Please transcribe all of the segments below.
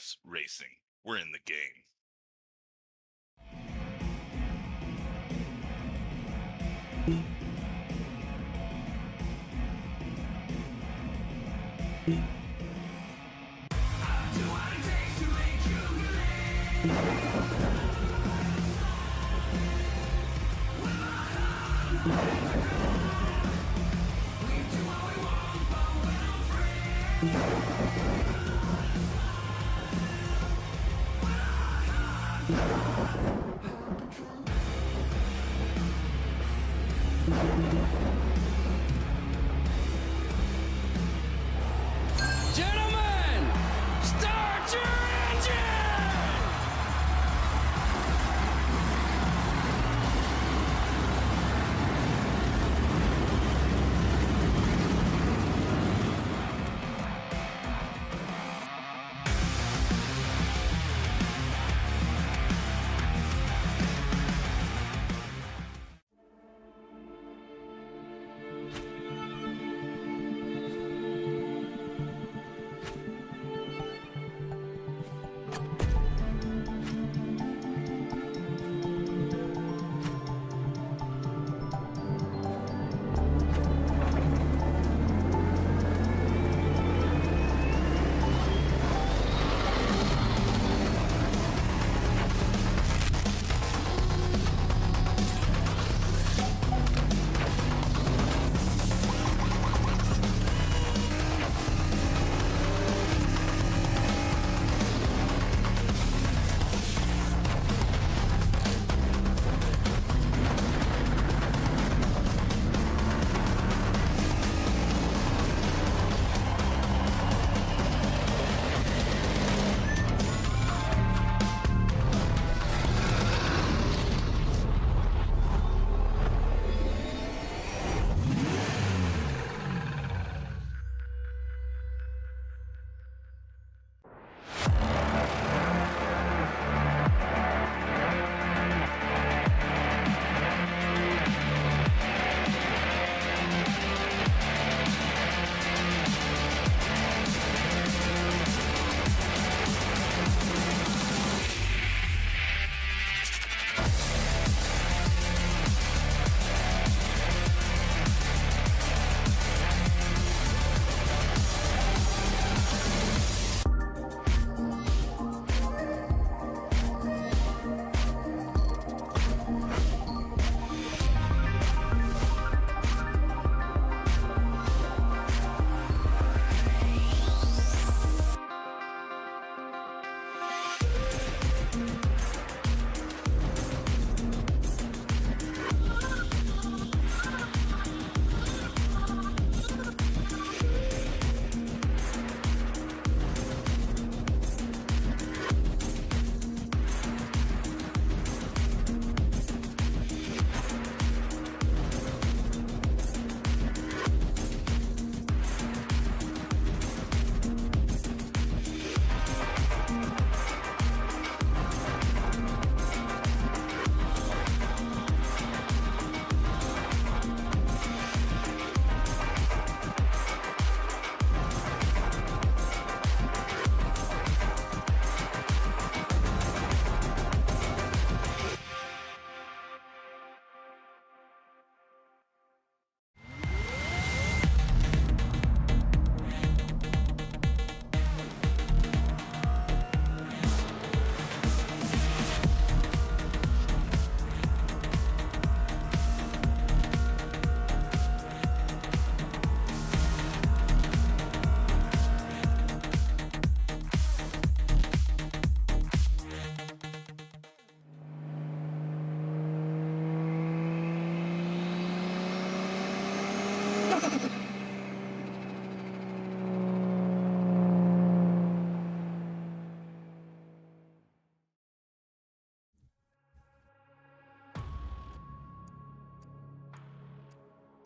DRS Racing. We're in the game. Gentlemen, start your engine!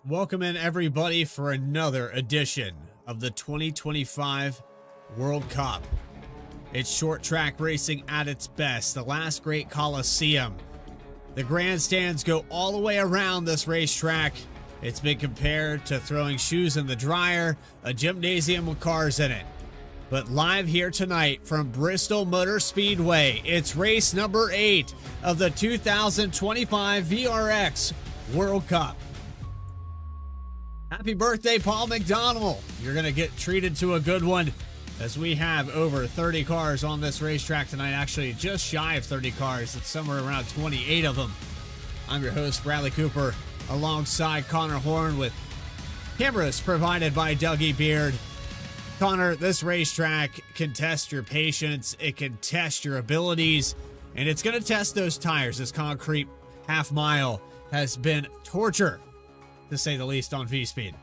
Welcome in everybody for another edition of the 2025 World Cup. It's short track racing at its best, the last great Coliseum. The grandstands go all the way around this racetrack. It's been compared to throwing shoes in the dryer, a gymnasium with cars in it. But live here tonight from Bristol Motor Speedway, it's race number 8 of the 2025 VRX World Cup. Happy birthday, Paul McDonald. You're going to get treated to a good one, as we have over 30 cars on this racetrack tonight. Actually, just shy of 30 cars. It's somewhere around 28 of them. I'm your host, Bradley Cooper, alongside Connor Horn, with cameras provided by Dougie Beard. Connor, this racetrack can test your patience, it can test your abilities, and it's going to test those tires. This concrete half mile has been torture, to say the least, on V-Speed.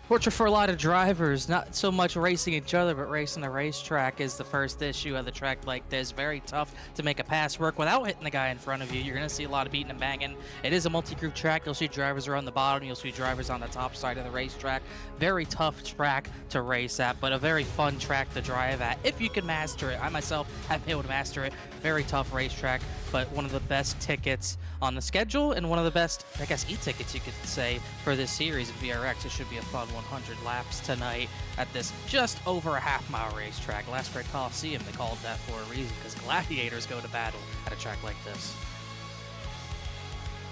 Torture for a lot of drivers, not so much racing each other, but racing the racetrack is the first issue of the track like this. Very tough to make a pass work without hitting the guy in front of you. You're going to see a lot of beating and banging. It is a multi-group track. You'll see drivers around the bottom. You'll see drivers on the top side of the racetrack. Very tough track to race at, but a very fun track to drive at if you can master it. I myself have been able to master it. Very tough racetrack, but one of the best tickets on the schedule and one of the best, I guess, e-tickets you could say for this series of VRX. It should be a fun 100 laps tonight at this just over a half-mile racetrack. Last Great Coliseum, they called that for a reason, because gladiators go to battle at a track like this.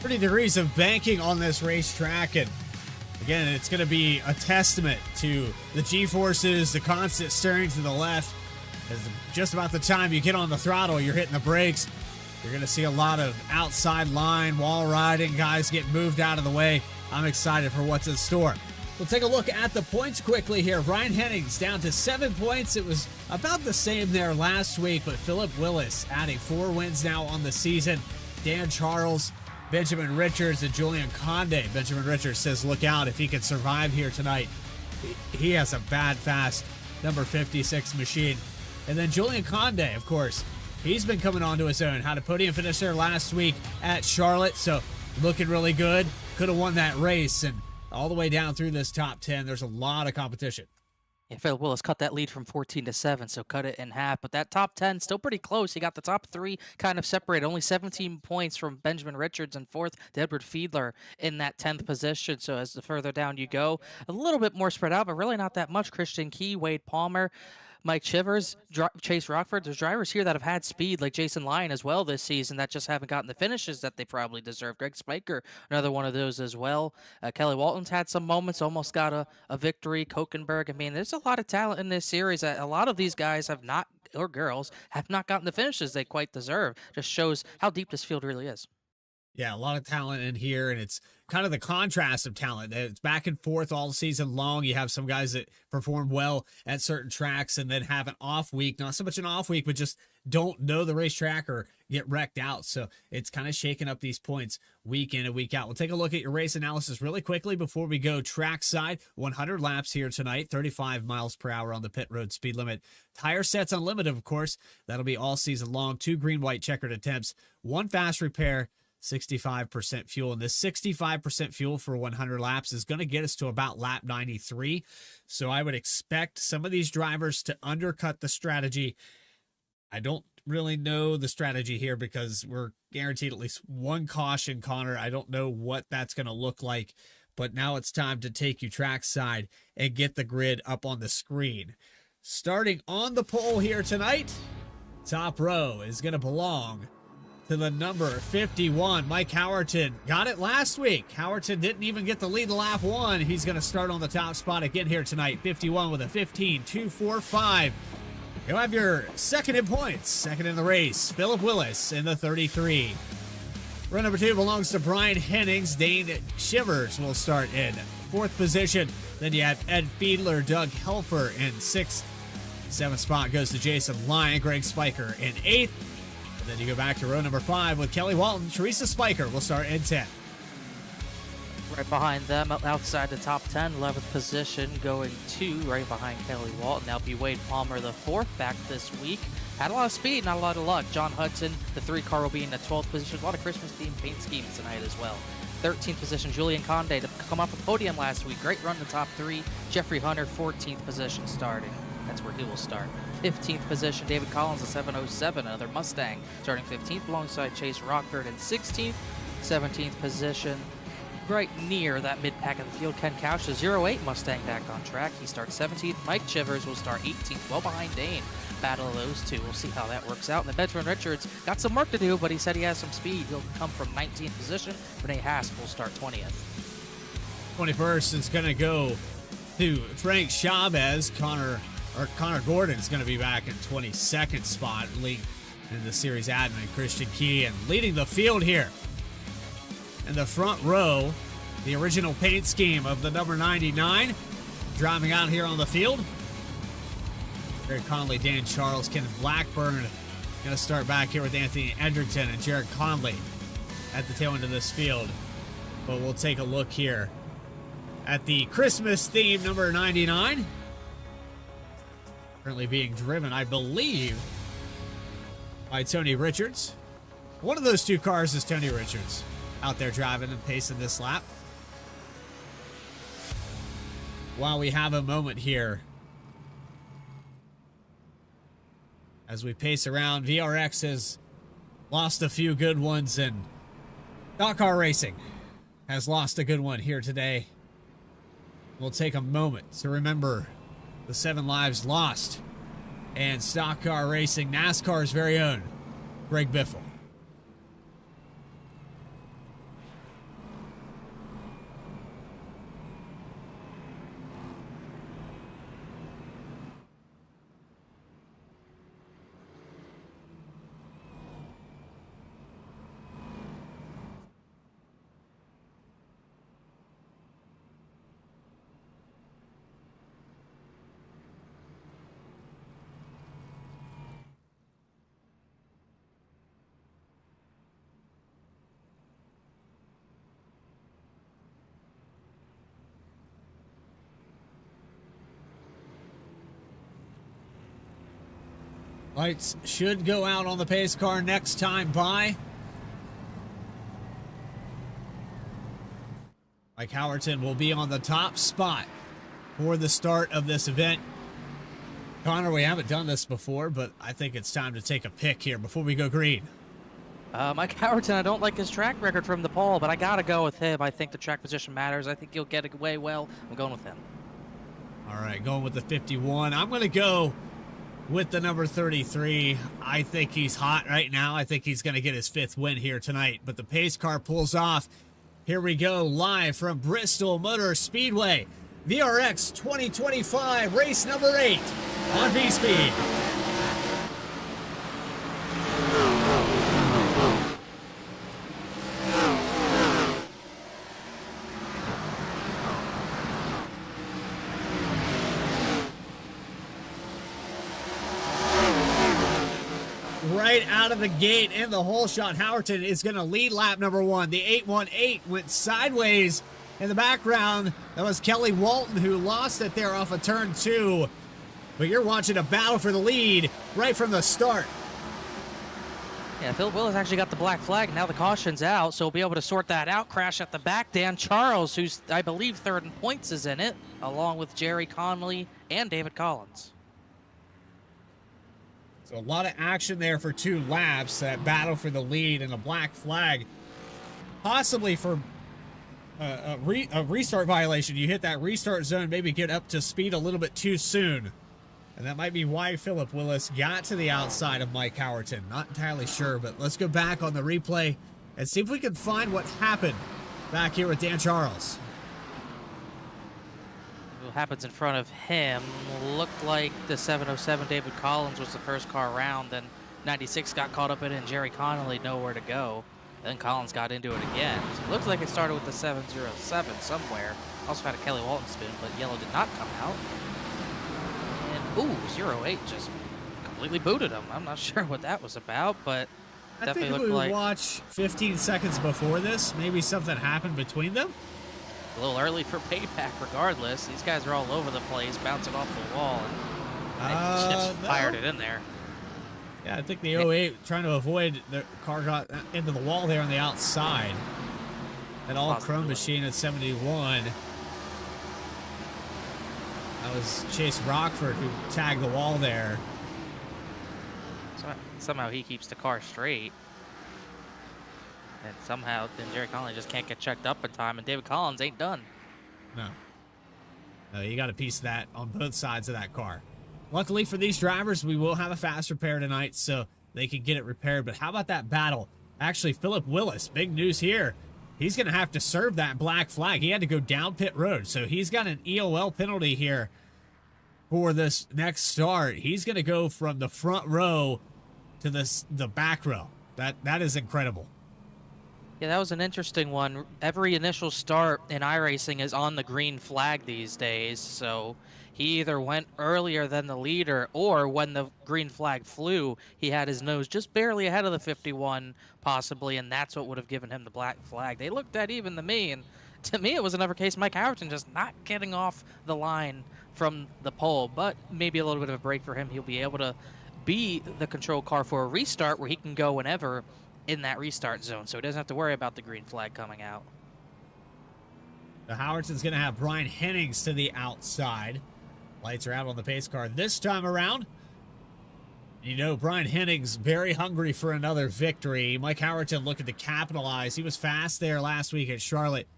30 degrees of banking on this racetrack, and again, it's going to be a testament to the G-forces, the constant steering to the left. As just about the time you get on the throttle, you're hitting the brakes. You're going to see a lot of outside line, wall riding, guys get moved out of the way. I'm excited for what's in store. We'll take a look at the points quickly here. Ryan Hennings down to 7 points. It was about the same there last week, but Philip Willis adding 4 wins now on the season. Dan Charles, Benjamin Richards, and Julian Conde. Benjamin Richards says look out if he can survive here tonight. He has a bad, fast number 56 machine. And then Julian Conde, of course, he's been coming onto his own. Had a podium finish there last week at Charlotte, so looking really good. Could have won that race, and all the way down through this top 10, there's a lot of competition. Yeah, Philip Willis cut that lead from 14 to 7, so cut it in half. But that top 10 still pretty close. He got the top 3 kind of separated. Only 17 points from Benjamin Richards and 4th to Edward Fiedler in that 10th position. So as the further down you go, a little bit more spread out, but really not that much. Christian Key, Wade Palmer, Mike Chivers, Chase Rockford. There's drivers here that have had speed, like Jason Lyon as well this season, that just haven't gotten the finishes that they probably deserve. Greg Spiker, another one of those as well. Kelly Walton's had some moments, almost got a victory. Kokenberg. I mean, there's a lot of talent in this series. A lot of these guys have not, or girls, have not gotten the finishes they quite deserve. Just shows how deep this field really is. Yeah, a lot of talent in here, and it's kind of the contrast of talent. It's back and forth all season long. You have some guys that perform well at certain tracks and then have an off week. Not so much an off week, but just don't know the racetrack or get wrecked out. So it's kind of shaking up these points week in and week out. We'll take a look at your race analysis really quickly before we go trackside. 100 laps here tonight, 35 miles per hour on the pit road speed limit. Tire sets unlimited, of course. That'll be all season long. 2 green-white checkered attempts, 1 fast repair, 65% fuel, and this 65% fuel for 100 laps is going to get us to about lap 93. So I would expect some of these drivers to undercut the strategy. I don't really know the strategy here because we're guaranteed at least 1 caution, Connor. I don't know what that's going to look like, but now it's time to take you trackside and get the grid up on the screen. Starting on the pole here tonight, top row is going to belong to the number 51, Mike Howerton. Got it last week. Howerton didn't even get the lead lap 1. He's going to start on the top spot again here tonight. 51 with a 15.245. You'll have your second in points. Second in the race, Philip Willis in the 33. Row number 2 belongs to Brian Hennings. Dane Shivers will start in 4th position. Then you have Ed Fiedler, Doug Helfer in 6th. 7th spot goes to Jason Lyon, Greg Spiker in 8th. Then you go back to row number 5 with Kelly Walton. Teresa Spiker will start in 10th. Right behind them, outside the top 10, 11th position, going 2, right behind Kelly Walton. That'll be Wade Palmer, the 4th, back this week. Had a lot of speed, not a lot of luck. John Hudson, the 3 car, will be in the 12th position. A lot of Christmas-themed paint schemes tonight as well. 13th position, Julian Conde to come off a podium last week. Great run in the top 3. Jeffrey Hunter, 14th position starting. That's where he will start. 15th position, David Collins, a 707, another Mustang, starting 15th alongside Chase Rockford in 16th. 17th position, right near that mid-pack of the field. Ken Couch, the 08 Mustang, back on track. He starts 17th. Mike Chivers will start 18th, well behind Dane. Battle of those two. We'll see how that works out. And the veteran Richards got some work to do, but he said he has some speed. He'll come from 19th position. Renee Hasp will start 20th. 21st is going to go to Frank Chavez. Connor Gordon's going to be back in 22nd spot, lead in the series admin. Christian Key and leading the field here. In the front row, the original paint scheme of the number 99 driving out here on the field. Jared Conley, Dan Charles, Kenneth Blackburn going to start back here with Anthony Edgerton and Jared Conley at the tail end of this field. But we'll take a look here at the Christmas theme number 99. Currently being driven, I believe, by Tony Richards. One of those two cars is Tony Richards out there driving and pacing this lap. While we have a moment here, as we pace around, VRX has lost a few good ones, and Stock Car Racing has lost a good one here today. We'll take a moment to remember the 7 lives lost, and Stock Car Racing, NASCAR's very own Greg Biffle. Lights should go out on the pace car next time by. Mike Howerton will be on the top spot for the start of this event. Connor, we haven't done this before, but I think it's time to take a pick here before we go green. Mike Howerton, I don't like his track record from the pole, but I got to go with him. I think the track position matters. I think he'll get away well. I'm going with him. All right, going with the 51. I'm going to go with the number 33. I think he's hot right now. I think he's going to get his 5th win here tonight. But the pace car pulls off. Here we go, live from Bristol Motor Speedway. VRX 2025, race number 8 on V-Speed. Right out of the gate in the hole shot, Howerton is going to lead lap number 1. The 818 went sideways in the background. That was Kelly Walton who lost it there off of turn 2. But you're watching a battle for the lead right from the start. Yeah, Phil Willis actually got the black flag. Now the caution's out, so we'll be able to sort that out. Crash at the back. Dan Charles, who's, I believe, 3rd in points, is in it, along with Jerry Conley and David Collins. So a lot of action there for 2 laps, that battle for the lead, and a black flag, possibly for a restart violation. You hit that restart zone, maybe get up to speed a little bit too soon. And that might be why Philip Willis got to the outside of Mike Howerton. Not entirely sure, but let's go back on the replay and see if we can find what happened back here with Dan Charles. What happens in front of him looked like the 707 David Collins was the first car around, then 96 got caught up in it and Jerry Connolly nowhere to go. Then Collins got into it again. So it looks like it started with the 707 somewhere. Also had a Kelly Walton spin, but yellow did not come out. And ooh, 08 just completely booted him. I'm not sure what that was about, but I definitely think looked we like watch 15 seconds before this. Maybe something happened between them. a little early for payback regardless. These guys are all over the place, bouncing off the wall, and just fired it in there. Yeah, I think the 08 trying to avoid the car got into the wall there on the outside. That all chrome machine at 71. That was Chase Rockford who tagged the wall there. So somehow he keeps the car straight. And somehow then Jerry Collins just can't get checked up in time, and David Collins ain't done. No. No, you got a piece of that on both sides of that car. Luckily for these drivers, we will have a fast repair tonight, so they can get it repaired. But how about that battle? Actually, Philip Willis, big news here. He's going to have to serve that black flag. He had to go down pit road, so he's got an EOL penalty here for this next start. He's going to go from the front row to the back row. That is incredible. Yeah, that was an interesting one. Every initial start in iRacing is on the green flag these days, so he either went earlier than the leader, or when the green flag flew, he had his nose just barely ahead of the 51, possibly, and that's what would have given him the black flag. They looked that even to me, and to me it was another case Mike Howerton just not getting off the line from the pole, but maybe a little bit of a break for him. He'll be able to be the control car for a restart where he can go whenever in that restart zone, so he doesn't have to worry about the green flag coming out. The Howerton's going to have Brian Hennings to the outside. Lights are out on the pace car this time around. You know, Brian Hennings very hungry for another victory. Mike Howerton looking to capitalize. He was fast there last week at Charlotte.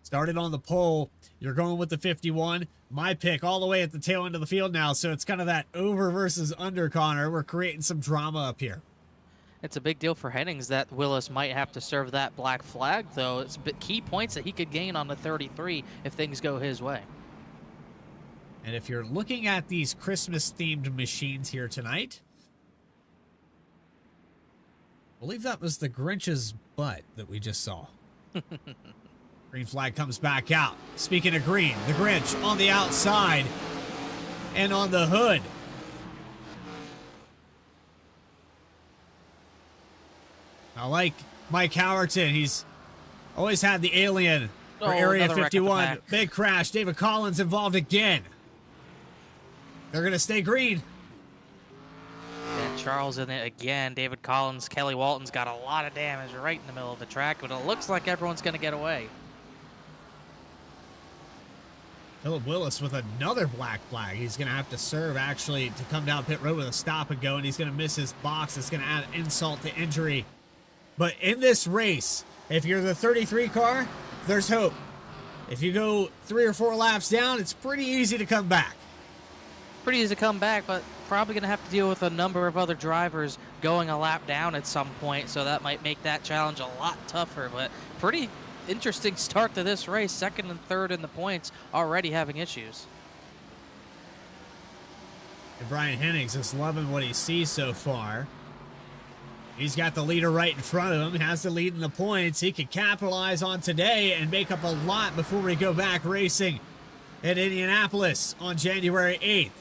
Started on the pole. You're going with the 51. My pick all the way at the tail end of the field now, so it's kind of that over versus under, Connor. We're creating some drama up here. It's a big deal for Hennings that Willis might have to serve that black flag, though. It's key points that he could gain on the 33 if things go his way. And if you're looking at these Christmas-themed machines here tonight, I believe that was the Grinch's butt that we just saw. Green flag comes back out. Speaking of green, the Grinch on the outside and on the hood. I like Mike Howerton. He's always had the alien for Area 51. Big crash. David Collins involved again. They're going to stay green. And Charles in it again. David Collins, Kelly Walton's got a lot of damage right in the middle of the track, but it looks like everyone's going to get away. Philip Willis with another black flag. He's going to have to serve, actually, to come down pit road with a stop and go, and he's going to miss his box. It's going to add insult to injury. But in this race, if you're the 33 car, there's hope. If you go 3 or 4 laps down, it's pretty easy to come back. Pretty easy to come back, but probably going to have to deal with a number of other drivers going a lap down at some point, so that might make that challenge a lot tougher. But pretty interesting start to this race. Second and third in the points, already having issues. And Brian Hennings is loving what he sees so far. He's got the leader right in front of him, has the lead in the points. He could capitalize on today and make up a lot before we go back racing at Indianapolis on January 8th.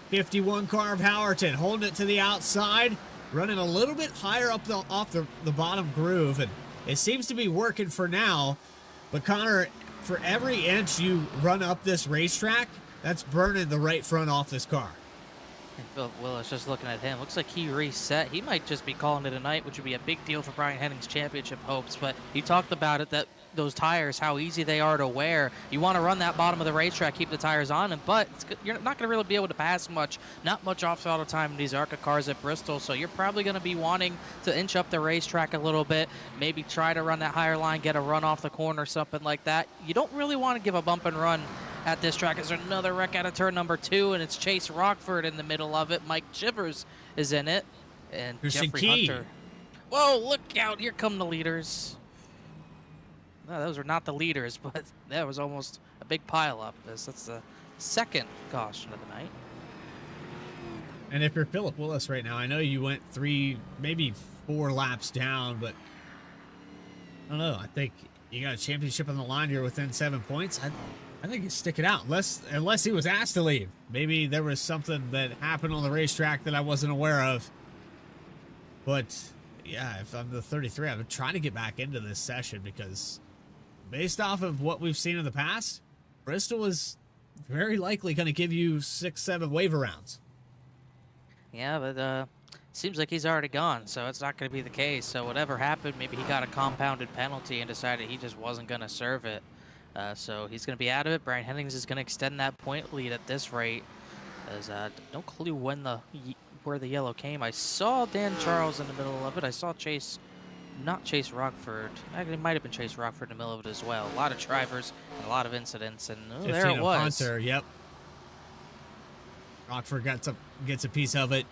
51 car of Howerton holding it to the outside, running a little bit higher up off the bottom groove, and it seems to be working for now. But Connor, for every inch you run up this racetrack, that's burning the right front off this car. And Philip Willis, just looking at him, looks like he reset. He might just be calling it a night, which would be a big deal for Brian Hennings' championship hopes. But you talked about it, that those tires, how easy they are to wear. You want to run that bottom of the racetrack, keep the tires on them, but you're not going to really be able to pass much. Not much off-throttle time in these ARCA cars at Bristol, so you're probably going to be wanting to inch up the racetrack a little bit, maybe try to run that higher line, get a run off the corner, something like that. You don't really want to give a bump and run at this track. There's another wreck out of turn number 2, and it's Chase Rockford in the middle of it. Mike Chivers is in it, and Jeffrey Hunter. Whoa, look out, here come the leaders. No, those are not the leaders, but that was almost a big pileup. That's the second caution of the night. And if you're Philip Willis right now, I know you went 3, maybe 4 laps down, but I don't know. I think you got a championship on the line here within 7 points. I think you stick it out, unless he was asked to leave. Maybe there was something that happened on the racetrack that I wasn't aware of. But yeah, if I'm the 33, I'm trying to get back into this session because based off of what we've seen in the past, Bristol is very likely going to give you 6-7 waiver rounds. Yeah, but seems like he's already gone, so it's not going to be the case. So whatever happened, maybe he got a compounded penalty and decided he just wasn't going to serve it. So he's going to be out of it. Brian Hennings is going to extend that point lead at this rate. There's no clue when where the yellow came. I saw Dan Charles in the middle of it. I saw Chase not Chase Rockford. Actually, it might have been Chase Rockford in the middle of it as well. A lot of drivers and a lot of incidents, and oh, there 15 it of was. Hunter, yep. Rockford gets a piece of it.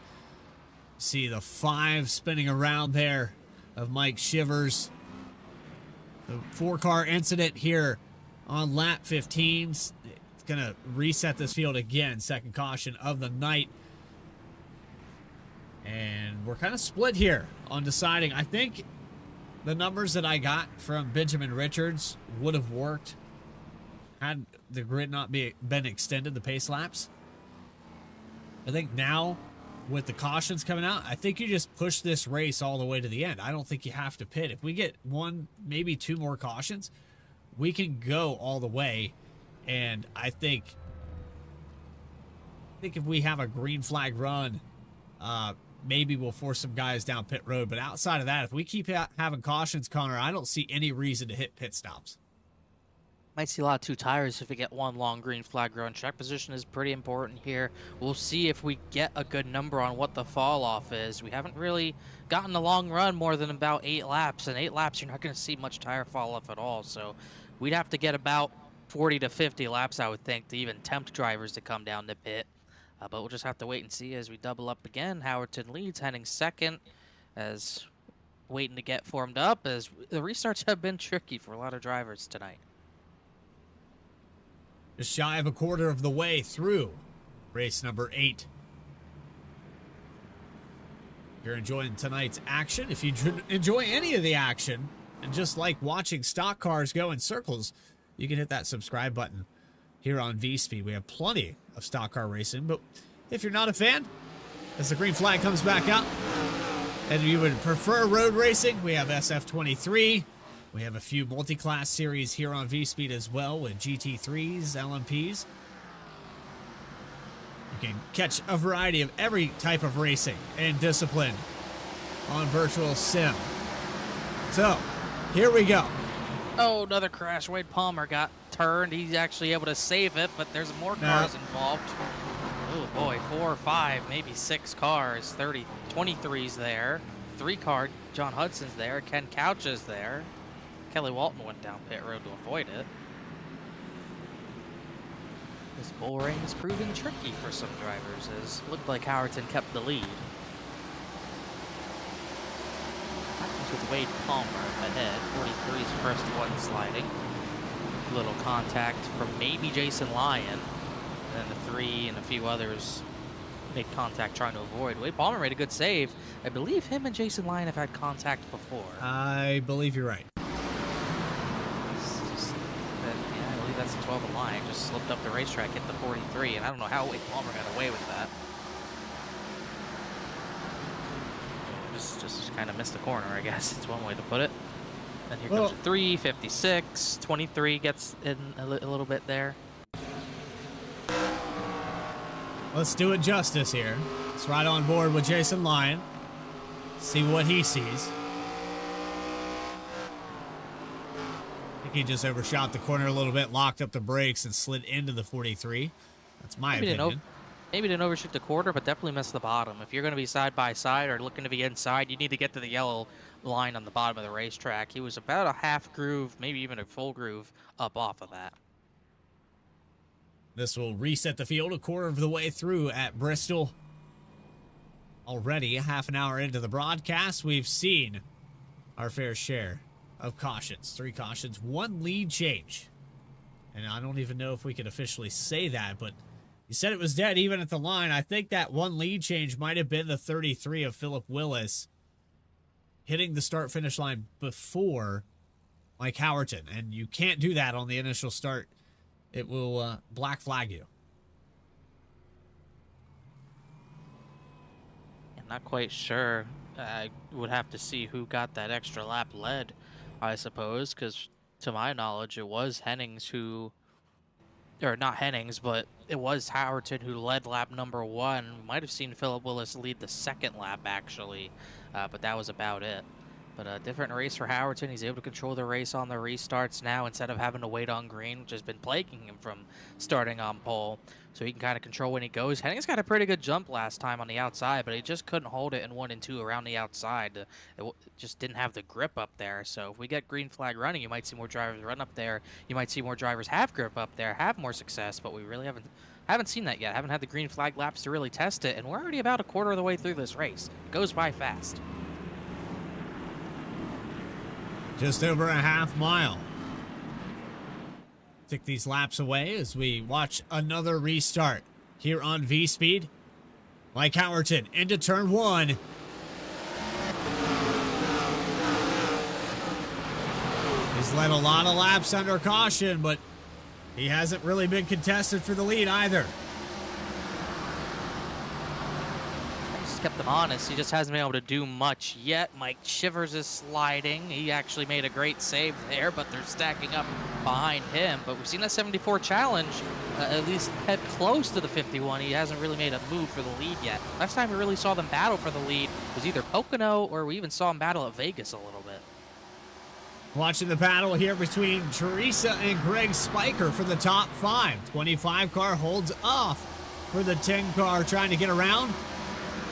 See the 5 spinning around there of Mike Shivers. The 4-car incident here on lap 15. It's going to reset this field again. Second caution of the night. And we're kind of split here on deciding. I think the numbers that I got from Benjamin Richards would have worked had the grid not been extended, the pace laps. I think now, with the cautions coming out, I think you just push this race all the way to the end. I don't think you have to pit. If we get 1, maybe 2 more cautions, we can go all the way. And I think if we have a green flag run, maybe we'll force some guys down pit road. But outside of that, if we keep having cautions, Connor, I don't see any reason to hit pit stops. Might see a lot of 2 tires if we get 1 long green flag run. Track position is pretty important here. We'll see if we get a good number on what the fall off is. We haven't really gotten a long run more than about 8 laps. And 8 laps, you're not going to see much tire fall off at all. So we'd have to get about 40 to 50 laps, I would think, to even tempt drivers to come down the pit. But we'll just have to wait and see as we double up again. Howerton leads, heading second, as waiting to get formed up, as the restarts have been tricky for a lot of drivers tonight. Just shy of a quarter of the way through race number 8. If you're enjoying tonight's action, if you enjoy any of the action and just like watching stock cars go in circles, you can hit that subscribe button here on V-Speed. We have plenty of stock car racing, but if you're not a fan, as the green flag comes back up and you would prefer road racing, we have SF23. We have a few multi-class series here on V-Speed as well with GT3s, LMPs. You can catch a variety of every type of racing and discipline on Virtual Sim. So, here we go. Oh, another crash. Wade Palmer got turned. He's actually able to save it, but there's more cars involved. Oh boy, 4 or 5, maybe 6 cars. 23's there. 3-car, John Hudson's there. Ken Couch is there. Kelly Walton went down pit road to avoid it. This bull ring is proving tricky for some drivers, as it looked like Howerton kept the lead. With Wade Palmer ahead, 43's first one sliding. Little contact from maybe Jason Lyon, and then the 3 and a few others made contact trying to avoid. Wade Palmer made a good save. I believe him and Jason Lyon have had contact before. I believe you're right. Yeah, I believe that's the 12 line. Just slipped up the racetrack, hit the 43, and I don't know how Wade Palmer got away with that. Just kind of missed the corner, I guess. It's one way to put it. And here comes a 3, 56, 23 gets in a little bit there. Let's do it justice here. Let's ride on board with Jason Lyon. See what he sees. I think he just overshot the corner a little bit, locked up the brakes, and slid into the 43. That's my opinion. Maybe didn't overshoot the quarter, but definitely missed the bottom. If you're going to be side by side or looking to be inside, you need to get to the yellow line on the bottom of the racetrack. He was about a half groove, maybe even a full groove up off of that. This will reset the field a quarter of the way through at Bristol. Already a half an hour into the broadcast, we've seen our fair share of cautions. 3 cautions, 1 lead change. And I don't even know if we could officially say that, but you said it was dead even at the line. I think that 1 lead change might have been the 33 of Philip Willis hitting the start-finish line before Mike Howerton. And you can't do that on the initial start. It will black flag you. I'm not quite sure. I would have to see who got that extra lap led, I suppose, because to my knowledge, it was Hennings who... Or not Hennings, but it was Howerton who led lap number 1. We might have seen Philip Willis lead the second lap, actually, but that was about it. But a different race for Howerton. He's able to control the race on the restarts now instead of having to wait on green, which has been plaguing him from starting on pole. So he can kind of control when he goes. Henning's got a pretty good jump last time on the outside, but he just couldn't hold it in 1 and 2 around the outside. It just didn't have the grip up there. So if we get green flag running, you might see more drivers run up there. You might see more drivers have grip up there, have more success, but we really haven't seen that yet. Haven't had the green flag laps to really test it, and we're already about a quarter of the way through this race. It goes by fast. Just over a half mile. Take these laps away as we watch another restart here on V-Speed. Mike Howerton into turn 1. He's led a lot of laps under caution, but he hasn't really been contested for the lead either. Just kept him honest. He just hasn't been able to do much yet. Mike Shivers is sliding. He actually made a great save there, but they're stacking up behind him. But we've seen that 74 challenge at least head close to the 51. He hasn't really made a move for the lead yet. Last time we really saw them battle for the lead was either Pocono or we even saw them battle at Vegas a little bit. Watching the battle here between Teresa and Greg Spiker for the top 5. 25 car holds off for the 10 car trying to get around.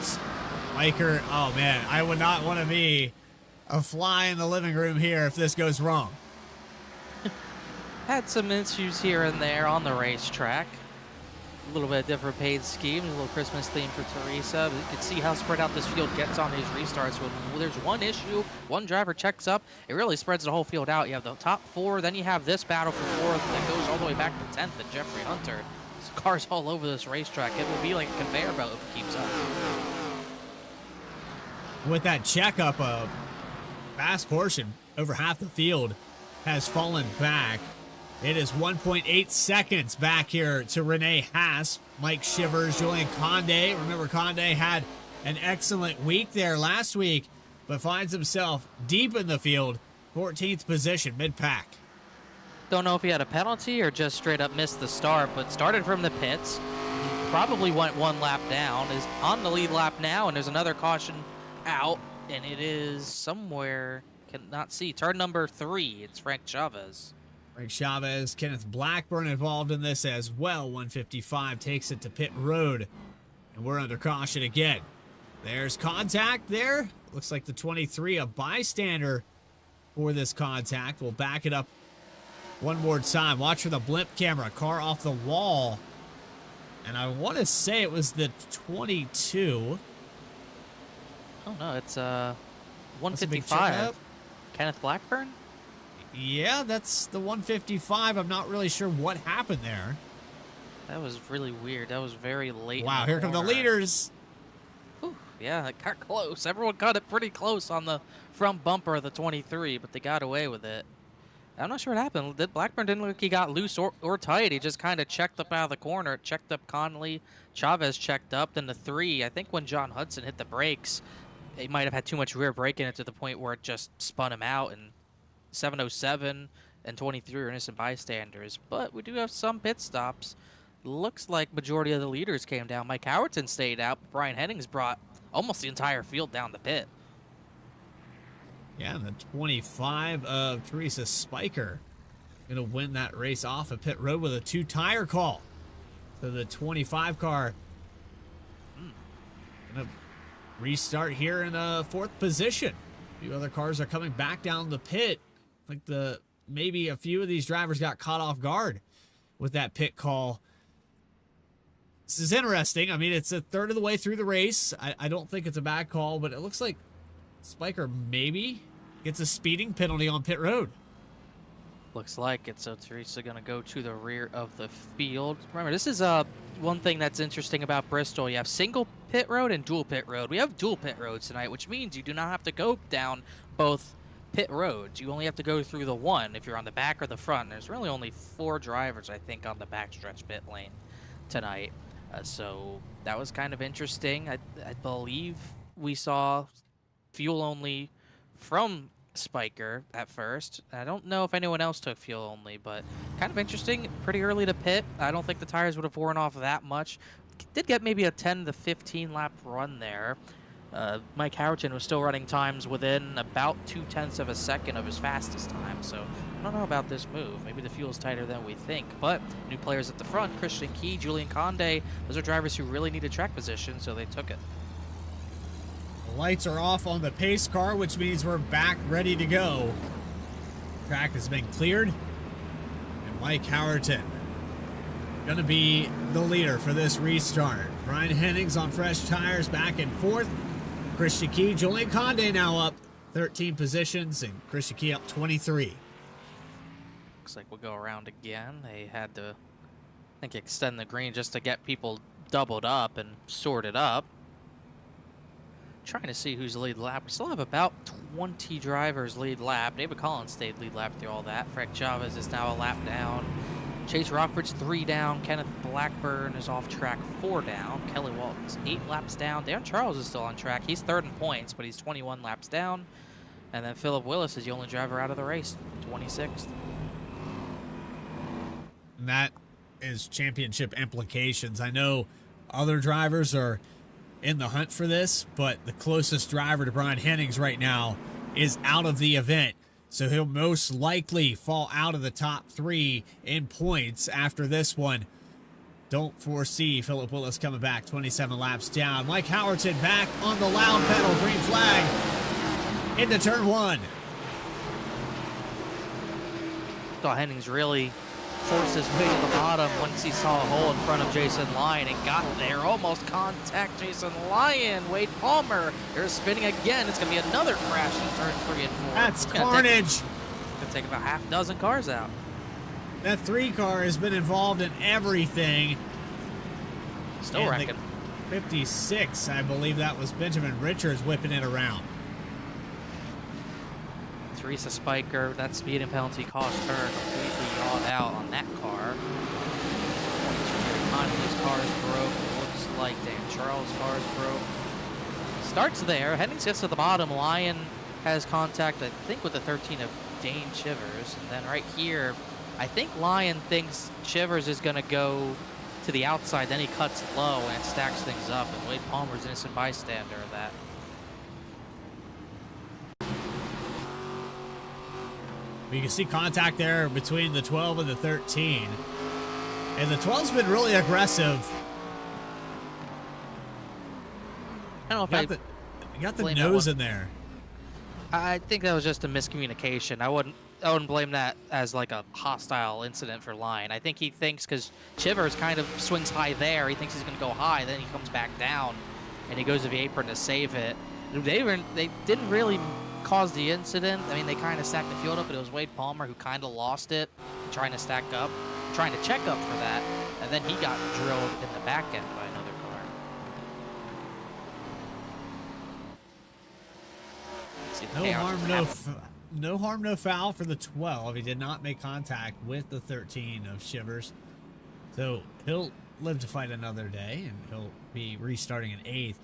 Spiker, oh man, I would not want to be a fly in the living room here if this goes wrong. Had some issues here and there on the racetrack. A little bit different paint scheme, a little Christmas theme for Teresa. But you can see how spread out this field gets on these restarts. When there's one issue, one driver checks up, it really spreads the whole field out. You have the top 4, then you have this battle for 4th, and then goes all the way back to 10th and Jeffrey Hunter. There's cars all over this racetrack. It will be like a conveyor belt if it keeps up. With that checkup, a vast portion, over half the field, has fallen back. It is 1.8 seconds back here to Renee Haas, Mike Shivers, Julian Conde. Remember, Conde had an excellent week there last week, but finds himself deep in the field, 14th position, mid-pack. Don't know if he had a penalty or just straight up missed the start, but started from the pits. Probably went 1 lap down, is on the lead lap now, and there's another caution out, and it is somewhere, cannot see, turn number 3. It's Frank Chavez. Frank Chavez, Kenneth Blackburn involved in this as well. 155 takes it to pit road, and we're under caution again. There's contact there. Looks like the 23, a bystander for this contact. We'll back it up one more time. Watch for the blimp camera. Car off the wall. And I want to say it was the 22. Oh, no, it's 155. Kenneth Blackburn? Yeah, that's the 155. I'm not really sure what happened there. That was really weird. That was very late. Wow, here come the leaders. Whew, yeah, it got close. Everyone got it pretty close on the front bumper of the 23, but they got away with it. I'm not sure what happened. Blackburn didn't look like he got loose or tight. He just kind of checked up out of the corner, checked up Conley. Chavez checked up. Then the 3, I think when John Hudson hit the brakes, he might have had too much rear brake in it to the point where it just spun him out. And 707 and 23 are innocent bystanders. But we do have some pit stops. Looks like majority of the leaders came down. Mike Howerton stayed out. But Brian Hennings brought almost the entire field down the pit. Yeah, the 25 of Teresa Spiker going to win that race off of pit road with a 2-tire call. So the 25 car going to restart here in a 4th position. A few other cars are coming back down the pit. Like maybe a few of these drivers got caught off guard with that pit call. This is interesting. I mean, it's a third of the way through the race. I don't think it's a bad call, but it looks like Spiker maybe gets a speeding penalty on pit road. Looks like it. So Teresa going to go to the rear of the field. Remember, this is one thing that's interesting about Bristol. You have single pit road and dual pit road. We have dual pit roads tonight, which means you do not have to go down both pit roads. You only have to go through the one if you're on the back or the front. There's really only 4 drivers, I think, on the backstretch pit lane tonight. So that was kind of interesting. I believe we saw fuel only from Spiker at first. I don't know if anyone else took fuel only, but kind of interesting. Pretty early to pit. I don't think the tires would have worn off that much. Did get maybe a 10 to 15 lap run there. Mike Howerton was still running times within about 0.2 of a second of his fastest time, so I don't know about this move. Maybe the fuel's tighter than we think, but new players at the front, Christian Key, Julian Conde, those are drivers who really needed track position, so they took it. The lights are off on the pace car, which means we're back ready to go. Track has been cleared, and Mike Howerton gonna be the leader for this restart. Brian Hennings on fresh tires back and forth. Christian Key, Julian Conde now up 13 positions, and Christian Key up 23. Looks like we'll go around again. They had to, I think, extend the green just to get people doubled up and sorted up. Trying to see who's lead lap. We still have about 20 drivers lead lap. David Collins stayed lead lap through all that. Frank Chavez is now a lap down. Chase Rockford's 3 down. Kenneth Blackburn is off track 4 down. Kelly Walton's 8 laps down. Dan Charles is still on track. He's 3rd in points, but he's 21 laps down. And then Philip Willis is the only driver out of the race, 26th. And that is championship implications. I know other drivers are in the hunt for this, but the closest driver to Brian Hennings right now is out of the event. So he'll most likely fall out of the top 3 in points after this one. Don't foresee Philip Willis coming back 27 laps down. Mike Howerton back on the loud pedal, green flag into turn 1. Thought Hennings really forced his way to the bottom once he saw a hole in front of Jason Lyon and got there. Almost contact Jason Lyon. Wade Palmer, they're spinning again. It's going to be another crash in turn 3 and 4. That's carnage. It's going to take about half a dozen cars out. That 3 car has been involved in everything. Still And wrecking. 56, I believe that was Benjamin Richards whipping it around. Teresa Spiker, that speeding penalty cost her completely yawed out on that car. Conley's car is broke. Looks like Dan Charles' car is broke. Starts there. Hennings gets to the bottom. Lyon has contact, I think, with the 13 of Dane Chivers. And then right here, I think Lyon thinks Chivers is going to go to the outside. Then he cuts low and it stacks things up. And Wade Palmer's innocent bystander of that. You can see contact there between the 12 and the 13. And the 12's been really aggressive. I don't know if You got the blame nose that in there. I think that was just a miscommunication. I wouldn't blame that as like a hostile incident for Lyon. I think he thinks because Chivers kind of swings high there, he thinks he's going to go high, then he comes back down, and he goes to the apron to save it. They didn't really cause the incident. I mean, they kind of stacked the field up, but it was Wade Palmer who kind of lost it, trying to stack up, trying to check up for that, and then he got drilled in the back end by another car. See the No chaos harm, happen. no harm, no foul for the 12. He did not make contact with the 13 of Shivers. So he'll live to fight another day, and he'll be restarting in 8th.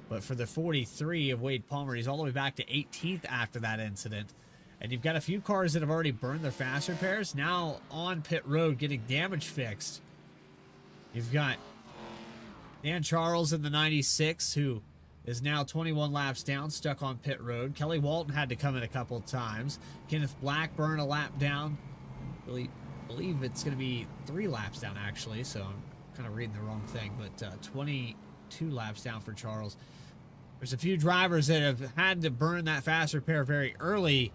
But for the 43 of Wade Palmer, he's all the way back to 18th after that incident. And you've got a few cars that have already burned their fast repairs, now on pit road getting damage fixed. You've got Dan Charles in the 96, who is now 21 laps down, stuck on pit road. Kelly Walton had to come in a couple of times. Kenneth Blackburn a lap down. I believe it's going to be 3 laps down, actually, so I'm kind of reading the wrong thing. But 22 laps down for Charles. There's a few drivers that have had to burn that fast repair very early.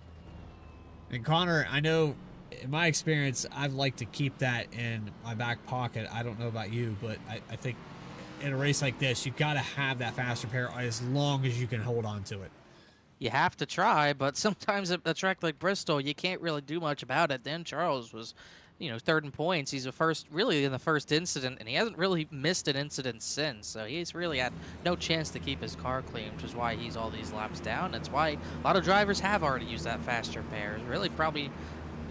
And Connor, I know in my experience, I've liked to keep that in my back pocket. I don't know about you, but I think in a race like this, you've got to have that fast repair as long as you can hold on to it. You have to try, but sometimes at a track like Bristol, you can't really do much about it. Dan Charles was, 3rd in points. He's really in the first incident, and he hasn't really missed an incident since. So he's really had no chance to keep his car clean, which is why he's all these laps down. That's why a lot of drivers have already used that fast repair. Really, probably,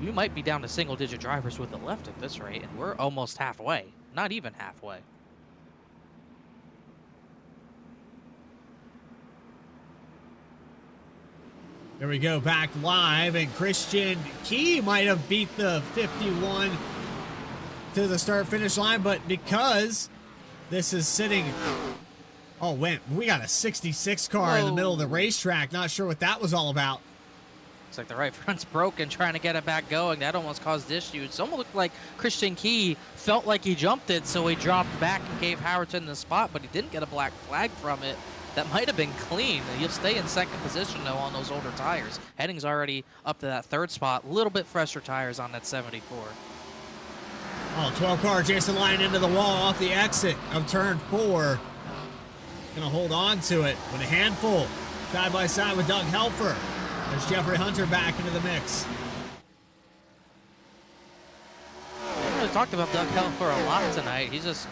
you might be down to single-digit drivers with the left at this rate, and we're almost halfway. Not even halfway. There we go, back live, and Christian Key might have beat the 51 to the start-finish line, but because this is sitting Oh, we got a 66 car in the middle of the racetrack. Not sure what that was all about. Looks like the right front's broken, trying to get it back going. That almost caused issues. It almost looked like Christian Key felt like he jumped it, so he dropped back and gave Howerton the spot, but he didn't get a black flag from it. That might have been clean. He'll stay in second position, though, on those older tires. Henning's already up to that third spot. A little bit fresher tires on that 74. Oh, 12 car Jason Lyon into the wall off the exit of turn 4. Gonna hold on to it with a handful. Side by side with Doug Helfer. There's Jeffrey Hunter back into the mix. We haven't really talked about Doug Helfer a lot tonight. He's just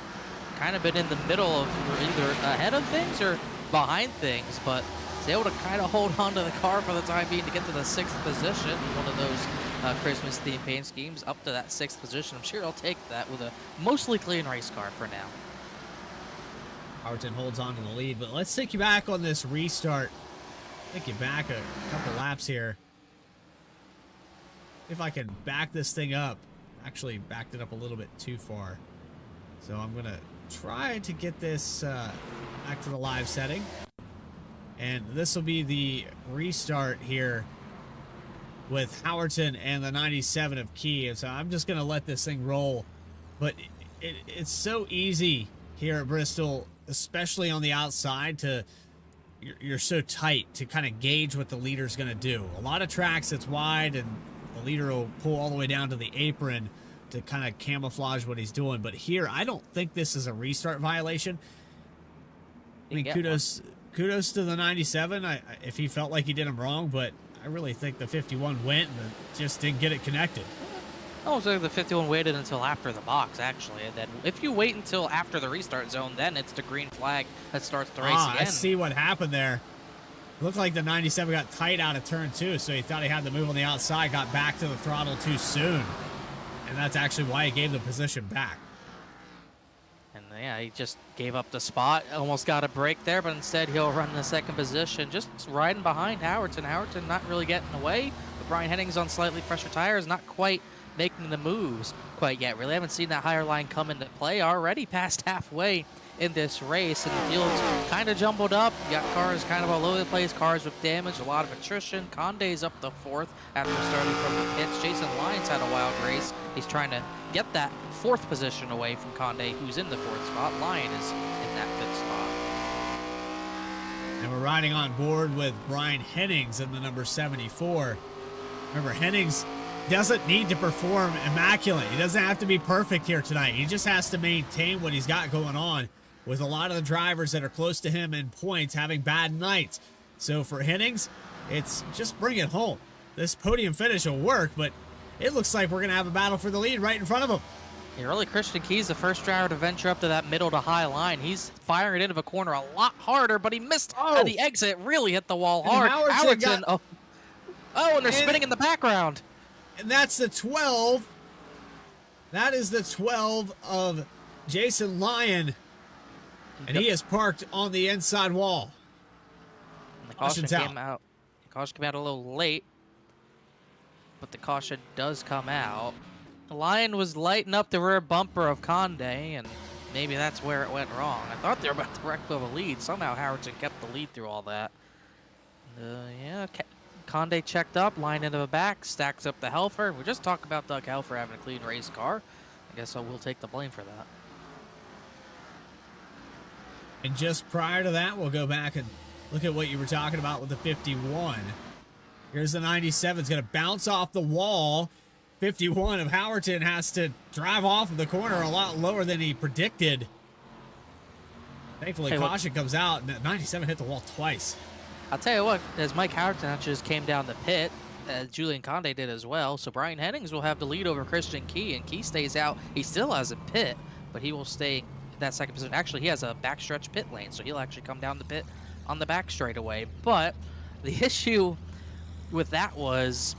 kind of been in the middle of either ahead of things or behind things, but he's able to kind of hold on to the car for the time being to get to the 6th position. One of those Christmas themed paint schemes up to that 6th position. I'm sure he'll take that with a mostly clean race car for now. Howerton holds on to the lead, but let's take you back on this restart. Take you back a couple laps here. If I can back this thing up. Actually backed it up a little bit too far. So I'm gonna try to get this back to the live setting. And this will be the restart here with Howerton and the 97 of Key. So I'm just gonna let this thing roll. But it's so easy here at Bristol, especially on the outside, you're so tight to kind of gauge what the leader's going to do. A lot of tracks it's wide and the leader will pull all the way down to the apron to kind of camouflage what he's doing. But here, I don't think this is a restart violation. I mean, kudos to the 97 if he felt like he did him wrong, but I really think the 51 went and just didn't get it connected. Oh, so the 51 waited until after the box, actually. And then if you wait until after the restart zone, then it's the green flag that starts the race again. I see what happened there. Looked like the 97 got tight out of turn 2, so he thought he had to move on the outside, got back to the throttle too soon. And that's actually why he gave the position back. And yeah, he just gave up the spot, almost got a break there, but instead he'll run the 2nd position, just riding behind Howerton. Howerton not really getting away, but Brian Henning's on slightly fresher tires, not quite making the moves quite yet. Really haven't seen that higher line come into play. Already past halfway in this race, and the field's kind of jumbled up. You got cars kind of all over the place, cars with damage, a lot of attrition. Conde's up the 4th after starting from the pits. Jason Lyons had a wild race. He's trying to get that 4th position away from Conde, who's in the 4th spot. Lyon is in that 5th spot. And we're riding on board with Brian Hennings in the number 74. Remember, Hennings doesn't need to perform immaculate. He doesn't have to be perfect here tonight. He just has to maintain what he's got going on, with a lot of the drivers that are close to him in points having bad nights. So for Hennings, it's just bring it home. This podium finish will work, but it looks like we're going to have a battle for the lead right in front of him. Yeah, really, Christian Key's the first driver to venture up to that middle to high line. He's firing it into a corner a lot harder, but he missed at the exit. Really hit the wall hard. Howerton, and they're spinning in the background. And that's the 12. That is the 12 of Jason Lyon. And he is parked on the inside wall. And the caution came out. The caution came out a little late, but the caution does come out. Lyon was lighting up the rear bumper of Conde, and maybe that's where it went wrong. I thought they were about to wreck the lead. Somehow Howerton kept the lead through all that. Yeah, Conde checked up, line into the back, stacks up the Helfer. We just talked about Doug Helfer having a clean race car. I guess I will take the blame for that. And just prior to that, we'll go back and look at what you were talking about with the 51. Here's the 97. It's going to bounce off the wall. 51 of Howerton has to drive off of the corner a lot lower than he predicted. Thankfully, caution comes out, and 97 hit the wall twice. I'll tell you what, as Mike Howerton just came down the pit, Julian Conde did as well, so Brian Hennings will have the lead over Christian Key, and Key stays out. He still has a pit, but he will stay in that 2nd position. Actually, he has a backstretch pit lane, so he'll actually come down the pit on the back straightaway. But the issue with that was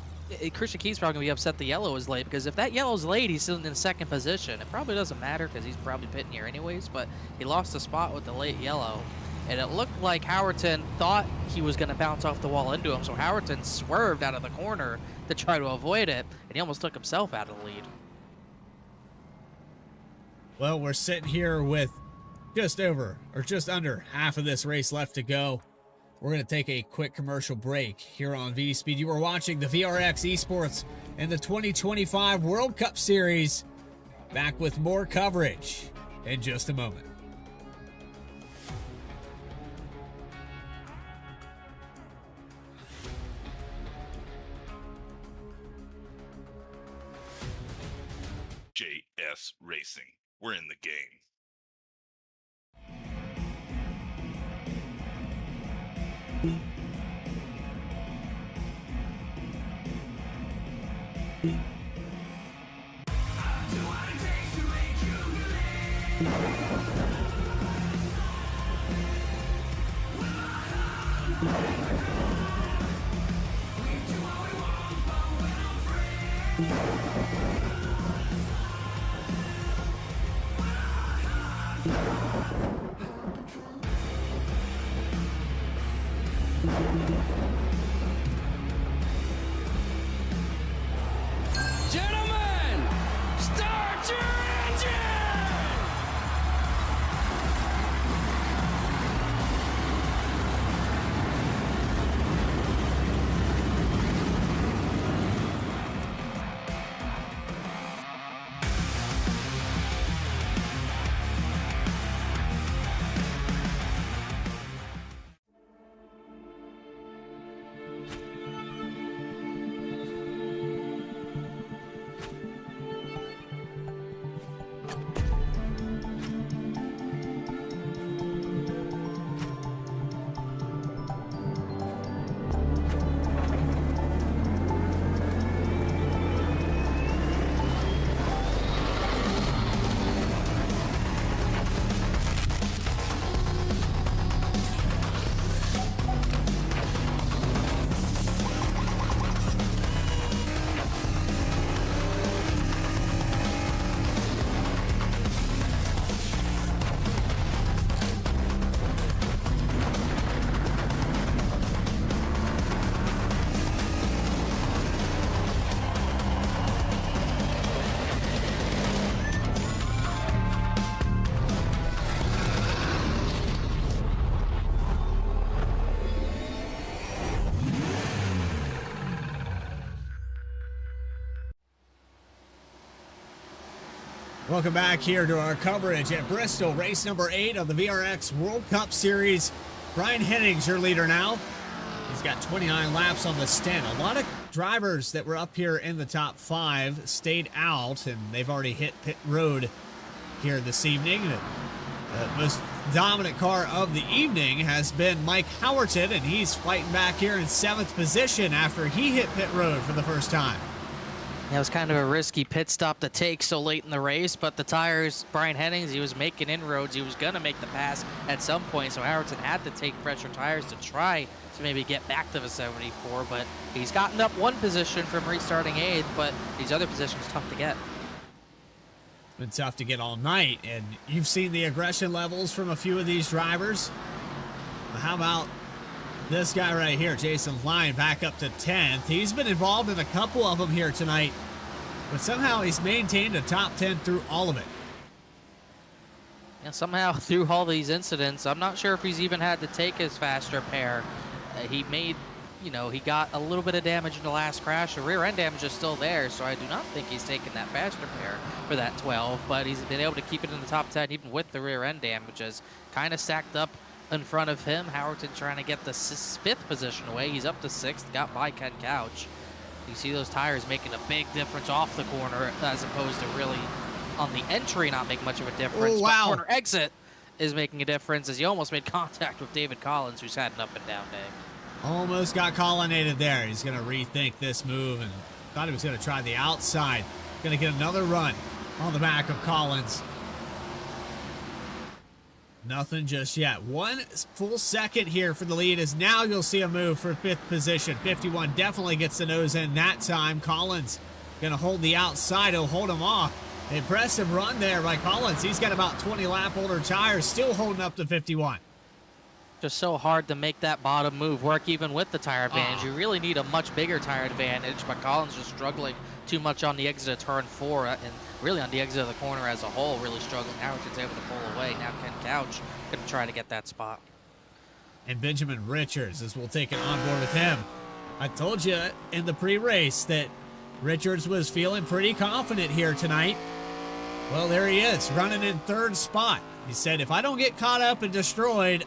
Christian Key's probably going to be upset the yellow is late, because if that yellow's late, he's still in 2nd position. It probably doesn't matter because he's probably pitting here anyways, but he lost a spot with the late yellow. And it looked like Howerton thought he was going to bounce off the wall into him, so Howerton swerved out of the corner to try to avoid it, and he almost took himself out of the lead. Well, we're sitting here with just over or just under half of this race left to go. We're going to take a quick commercial break here on V Speed. You are watching the VRX Esports and the 2025 World Cup Series. Back with more coverage in just a moment. JS Racing. We're in the game. Gentlemen, start your engine! Welcome back here to our coverage at Bristol, race number 8 of the VRX World Cup Series. Brian Hennings, your leader now. He's got 29 laps on the stint. A lot of drivers that were up here in the top 5 stayed out, and they've already hit pit road here this evening. The most dominant car of the evening has been Mike Howerton, and he's fighting back here in 7th position after he hit pit road for the first time. Yeah, it was kind of a risky pit stop to take so late in the race, but the tires, Brian Hennings, he was making inroads. He was going to make the pass at some point, so Howerton had to take fresher tires to try to maybe get back to the 74, but he's gotten up one position from restarting 8th, but these other positions tough to get. It's been tough to get all night, and you've seen the aggression levels from a few of these drivers. But how about this guy right here, Jason Lyon, back up to 10th. He's been involved in a couple of them here tonight, but somehow he's maintained a top 10 through all of it. Yeah, somehow through all these incidents, I'm not sure if he's even had to take his faster pair. He made, he got a little bit of damage in the last crash. The rear end damage is still there, so I do not think he's taken that faster pair for that 12, but he's been able to keep it in the top 10 even with the rear end damage, is kind of stacked up in front of him. Howerton trying to get the 5th position away. He's up to 6th, got by Ken Couch. You see those tires making a big difference off the corner as opposed to really on the entry not make much of a difference. Oh, wow. But corner exit is making a difference as he almost made contact with David Collins, who's had an up and down day. Almost got collinated there. He's going to rethink this move and thought he was going to try the outside. Going to get another run on the back of Collins. Nothing just yet. 1 full second here for the lead, as now you'll see a move for 5th position. 51 definitely gets the nose in that time. Collins going to hold the outside. He'll hold him off. Impressive run there by Collins. He's got about 20 lap older tires, still holding up to 51. Just so hard to make that bottom move work even with the tire advantage. You really need a much bigger tire advantage, but Collins just struggling too much on the exit of turn 4 and really on the exit of the corner as a whole, really struggling. Howerton's able to pull away. Now Ken Couch going to try to get that spot. And Benjamin Richards, as we'll take it on board with him. I told you in the pre-race that Richards was feeling pretty confident here tonight. Well, there he is, running in 3rd spot. He said, if I don't get caught up and destroyed,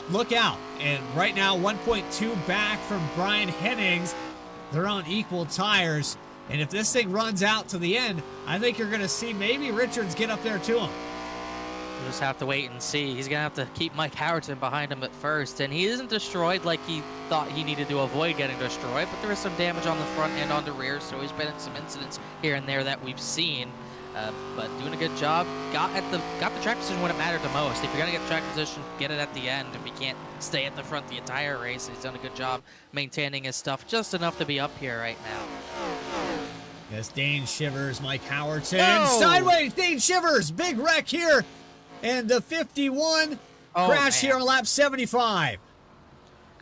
look out. And right now, 1.2 back from Brian Hennings. They're on equal tires. And if this thing runs out to the end, I think you're going to see maybe Richards get up there to him. We'll just have to wait and see. He's going to have to keep Mike Howerton behind him at first. And he isn't destroyed like he thought he needed to avoid getting destroyed, but there is some damage on the front and on the rear, so he's been in some incidents here and there that we've seen. But doing a good job. Got the track position when it mattered the most. If you're going to get track position, get it at the end. If he can't stay at the front the entire race, he's done a good job maintaining his stuff just enough to be up here right now. Yes, Dane Shivers, Mike Howerton. Oh! Sideways, Dane Shivers. Big wreck here. And the 51 crash here on lap 75.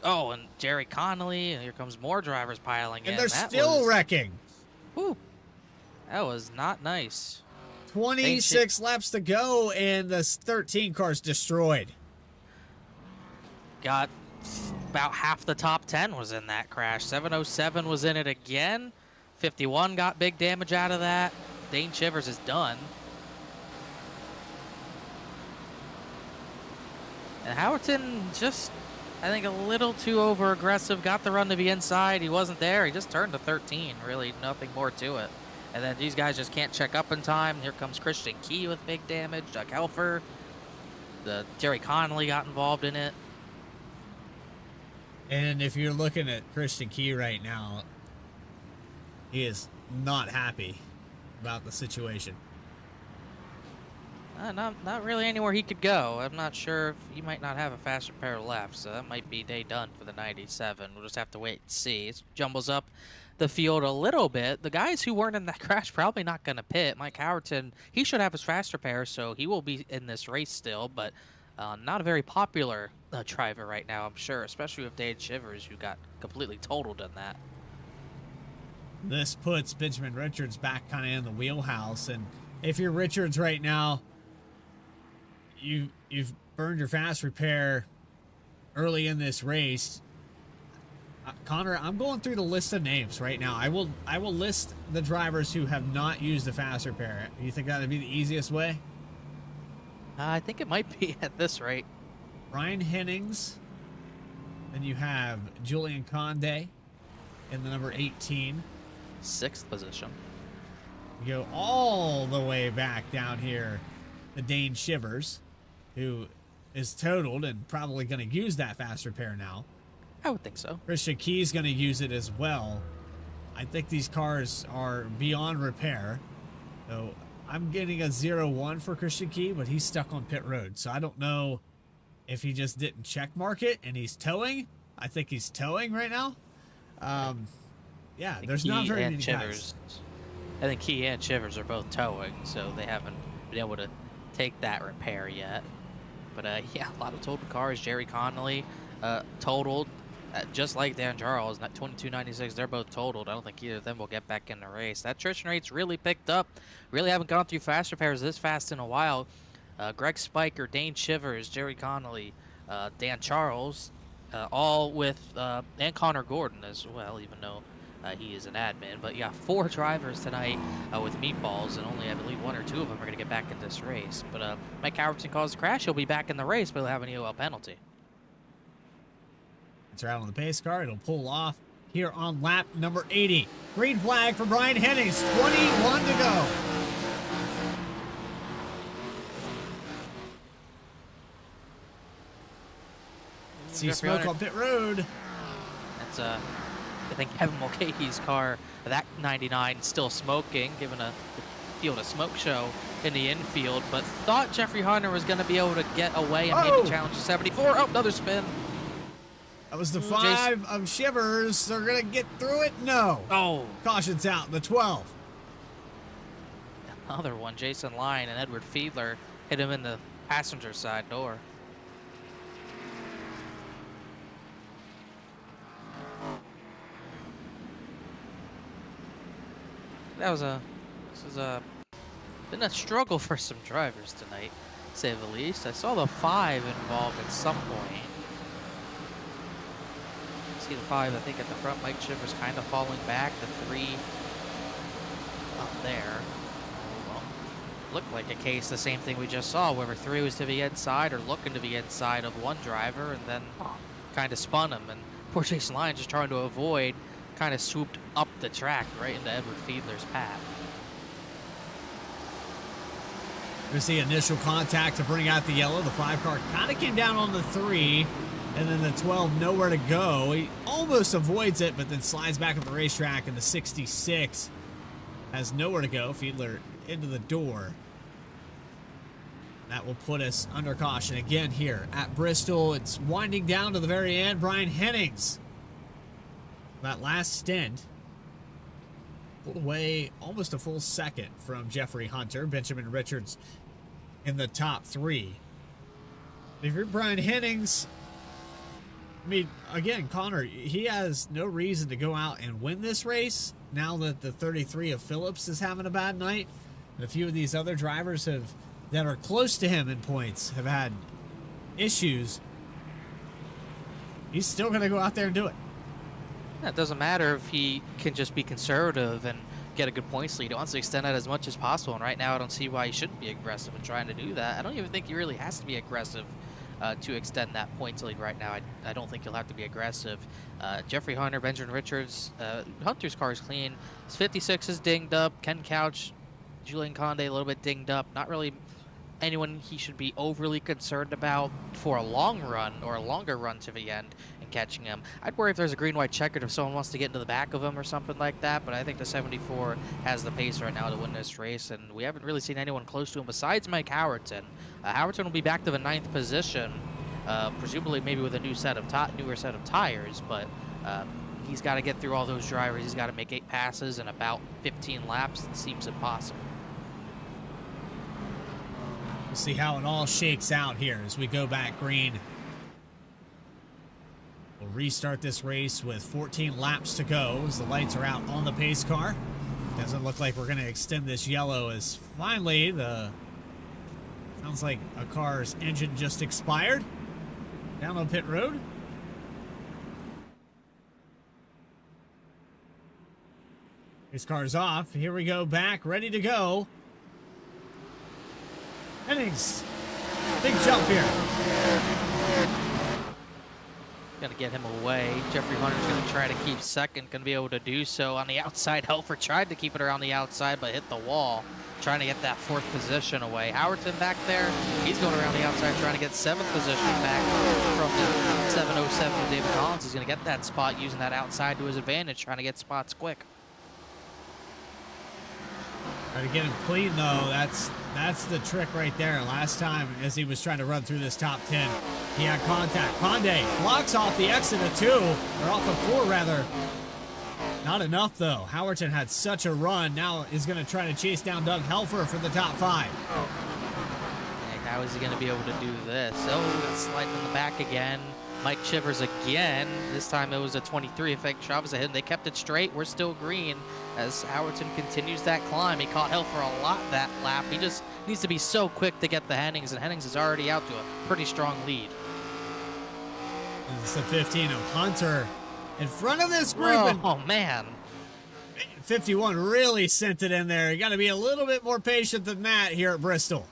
Oh, and Jerry Connolly. And here comes more drivers piling in. And they're still wrecking. Whew. That was not nice. 26 laps to go, and the 13 car's destroyed. Got about half the top 10 was in that crash. 707 was in it again. 51 got big damage out of that. Dane Shivers is done. And Howerton just, I think, a little too over-aggressive. Got the run to the inside. He wasn't there. He just turned to 13. Really nothing more to it. And then these guys just can't check up in time. Here comes Christian Key with big damage. Doug Helfer. The Jerry Connolly got involved in it. And if you're looking at Christian Key right now, he is not happy about the situation. Not really anywhere he could go. I'm not sure if he might not have a faster pair left, so that might be day done for the 97. We'll just have to wait and see. It jumbles up the field a little bit. The guys who weren't in that crash probably not going to pit. Mike Howerton, he should have his faster pair, so he will be in this race still, but not a very popular driver right now, I'm sure, especially with Dane Shivers, who got completely totaled in that. This puts Benjamin Richards back kind of in the wheelhouse, and if you're Richards right now, you've burned your fast repair early in this race. Connor, I'm going through the list of names right now. I will list the drivers who have not used the fast repair. You think that would be the easiest way? I think it might be at this rate. Brian Hennings. Then you have Julian Conde in the number 18. 6th position. You go all the way back down here to Dane Shivers, who is totaled and probably going to use that fast repair now. I would think so. Christian Key's going to use it as well. I think these cars are beyond repair. So I'm getting a 0-1 for Christian Key, but he's stuck on pit road. So I don't know if he just didn't check mark it and he's towing. I think he's towing right now. Yeah, there's not very many guys. I think Key and Shivers are both towing, so they haven't been able to take that repair yet. But yeah, a lot of totaled cars. Jerry Connolly totaled. Just like Dan Charles, 2296, they're both totaled. I don't think either of them will get back in the race. That attrition rate's really picked up. Really haven't gone through fast repairs this fast in a while. Greg Spiker, Dane Shivers, Jerry Connolly, Dan Charles, all with, and Connor Gordon as well, even though he is an admin. But yeah, 4 drivers tonight with meatballs, and only I believe 1 or 2 of them are going to get back in this race. But Mike Howerton caused a crash. He'll be back in the race, but he'll have an EOL penalty. It's around on the pace car. It'll pull off here on lap number 80. Green flag for Brian Hennings. 21 to go. See smoke on pit road. That's I think Kevin Mulcahy's car, that 99, still smoking, giving a field a smoke show in the infield. But thought Jeffrey Hunter was going to be able to get away and maybe challenge the 74. Oh, another spin. That was the 5 of Shivers. They're going to get through it? No. Oh. Caution's out. The 12. Another one. Jason Lyon and Edward Fiedler hit him in the passenger side door. This is a been a struggle for some drivers tonight, to say the least. I saw the 5 involved at some point. See the 5, I think, at the front. Mike Chivers kind of falling back. The 3 up there. Well, looked like a case, the same thing we just saw, where 3 was to the inside or looking to the inside of one driver and then kind of spun him. And poor Jason Lyon, just trying to avoid, kind of swooped up the track right into Edward Fiedler's path. There's the initial contact to bring out the yellow. The 5 car kind of came down on the 3, and then the 12 nowhere to go. He almost avoids it, but then slides back up the racetrack, and the 66 has nowhere to go. Fiedler into the door. That will put us under caution again here at Bristol. It's winding down to the very end. Brian Hennings, that last stint, pulled away almost a full second from Jeffrey Hunter. Benjamin Richards in the top 3. If you're Brian Hennings, I mean, again, Connor, he has no reason to go out and win this race now that the 33 of Phillips is having a bad night. And a few of these other drivers that are close to him in points have had issues. He's still going to go out there and do it. Yeah, it doesn't matter if he can just be conservative and get a good points lead. He wants to extend that as much as possible, and right now I don't see why he shouldn't be aggressive in trying to do that. I don't even think he really has to be aggressive to extend that points lead right now. I don't think he'll have to be aggressive. Jeffrey Hunter, Benjamin Richards, Hunter's car is clean. His 56 is dinged up. Ken Couch, Julian Conde a little bit dinged up. Not really anyone he should be overly concerned about for a long run or a longer run to the end and catching him. I'd worry if there's a green-white checkered if someone wants to get into the back of him or something like that, but I think the 74 has the pace right now to win this race, and we haven't really seen anyone close to him besides Mike Howerton. Howerton will be back to the 9th position, presumably maybe with a newer set of tires, but he's got to get through all those drivers. He's got to make 8 passes in about 15 laps. It seems impossible. We'll see how it all shakes out here as we go back green. We'll restart this race with 14 laps to go as the lights are out on the pace car. Doesn't look like we're going to extend this yellow as finally sounds like a car's engine just expired down on pit road. His car's off. Here we go back, ready to go. Hennings, big jump here. Gonna get him away. Jeffrey Hunter's gonna try to keep second, gonna be able to do so on the outside. Helfer tried to keep it around the outside, but hit the wall, trying to get that 4th position away. Howerton back there, he's going around the outside trying to get 7th position back from the 707 of David Collins. He's gonna get that spot using that outside to his advantage, trying to get spots quick. Try to get him clean though. That's the trick right there. Last time as he was trying to run through this top 10, he had contact. Conde blocks off the exit of 2, or off of 4 rather. Not enough though. Howerton had such a run. Now is going to try to chase down Doug Helfer for the top 5. Hey, how is he going to be able to do this? Oh, it's sliding in the back again. Mike Chivers again. This time it was a 23. In fact, Chavez ahead, and they kept it straight. We're still green as Howerton continues that climb. He caught Helfer a lot that lap. He just needs to be so quick to get the Hennings, and Hennings is already out to a pretty strong lead. It's the 15 of Hunter in front of this group. Oh, man. 51 really sent it in there. You got to be a little bit more patient than that here at Bristol.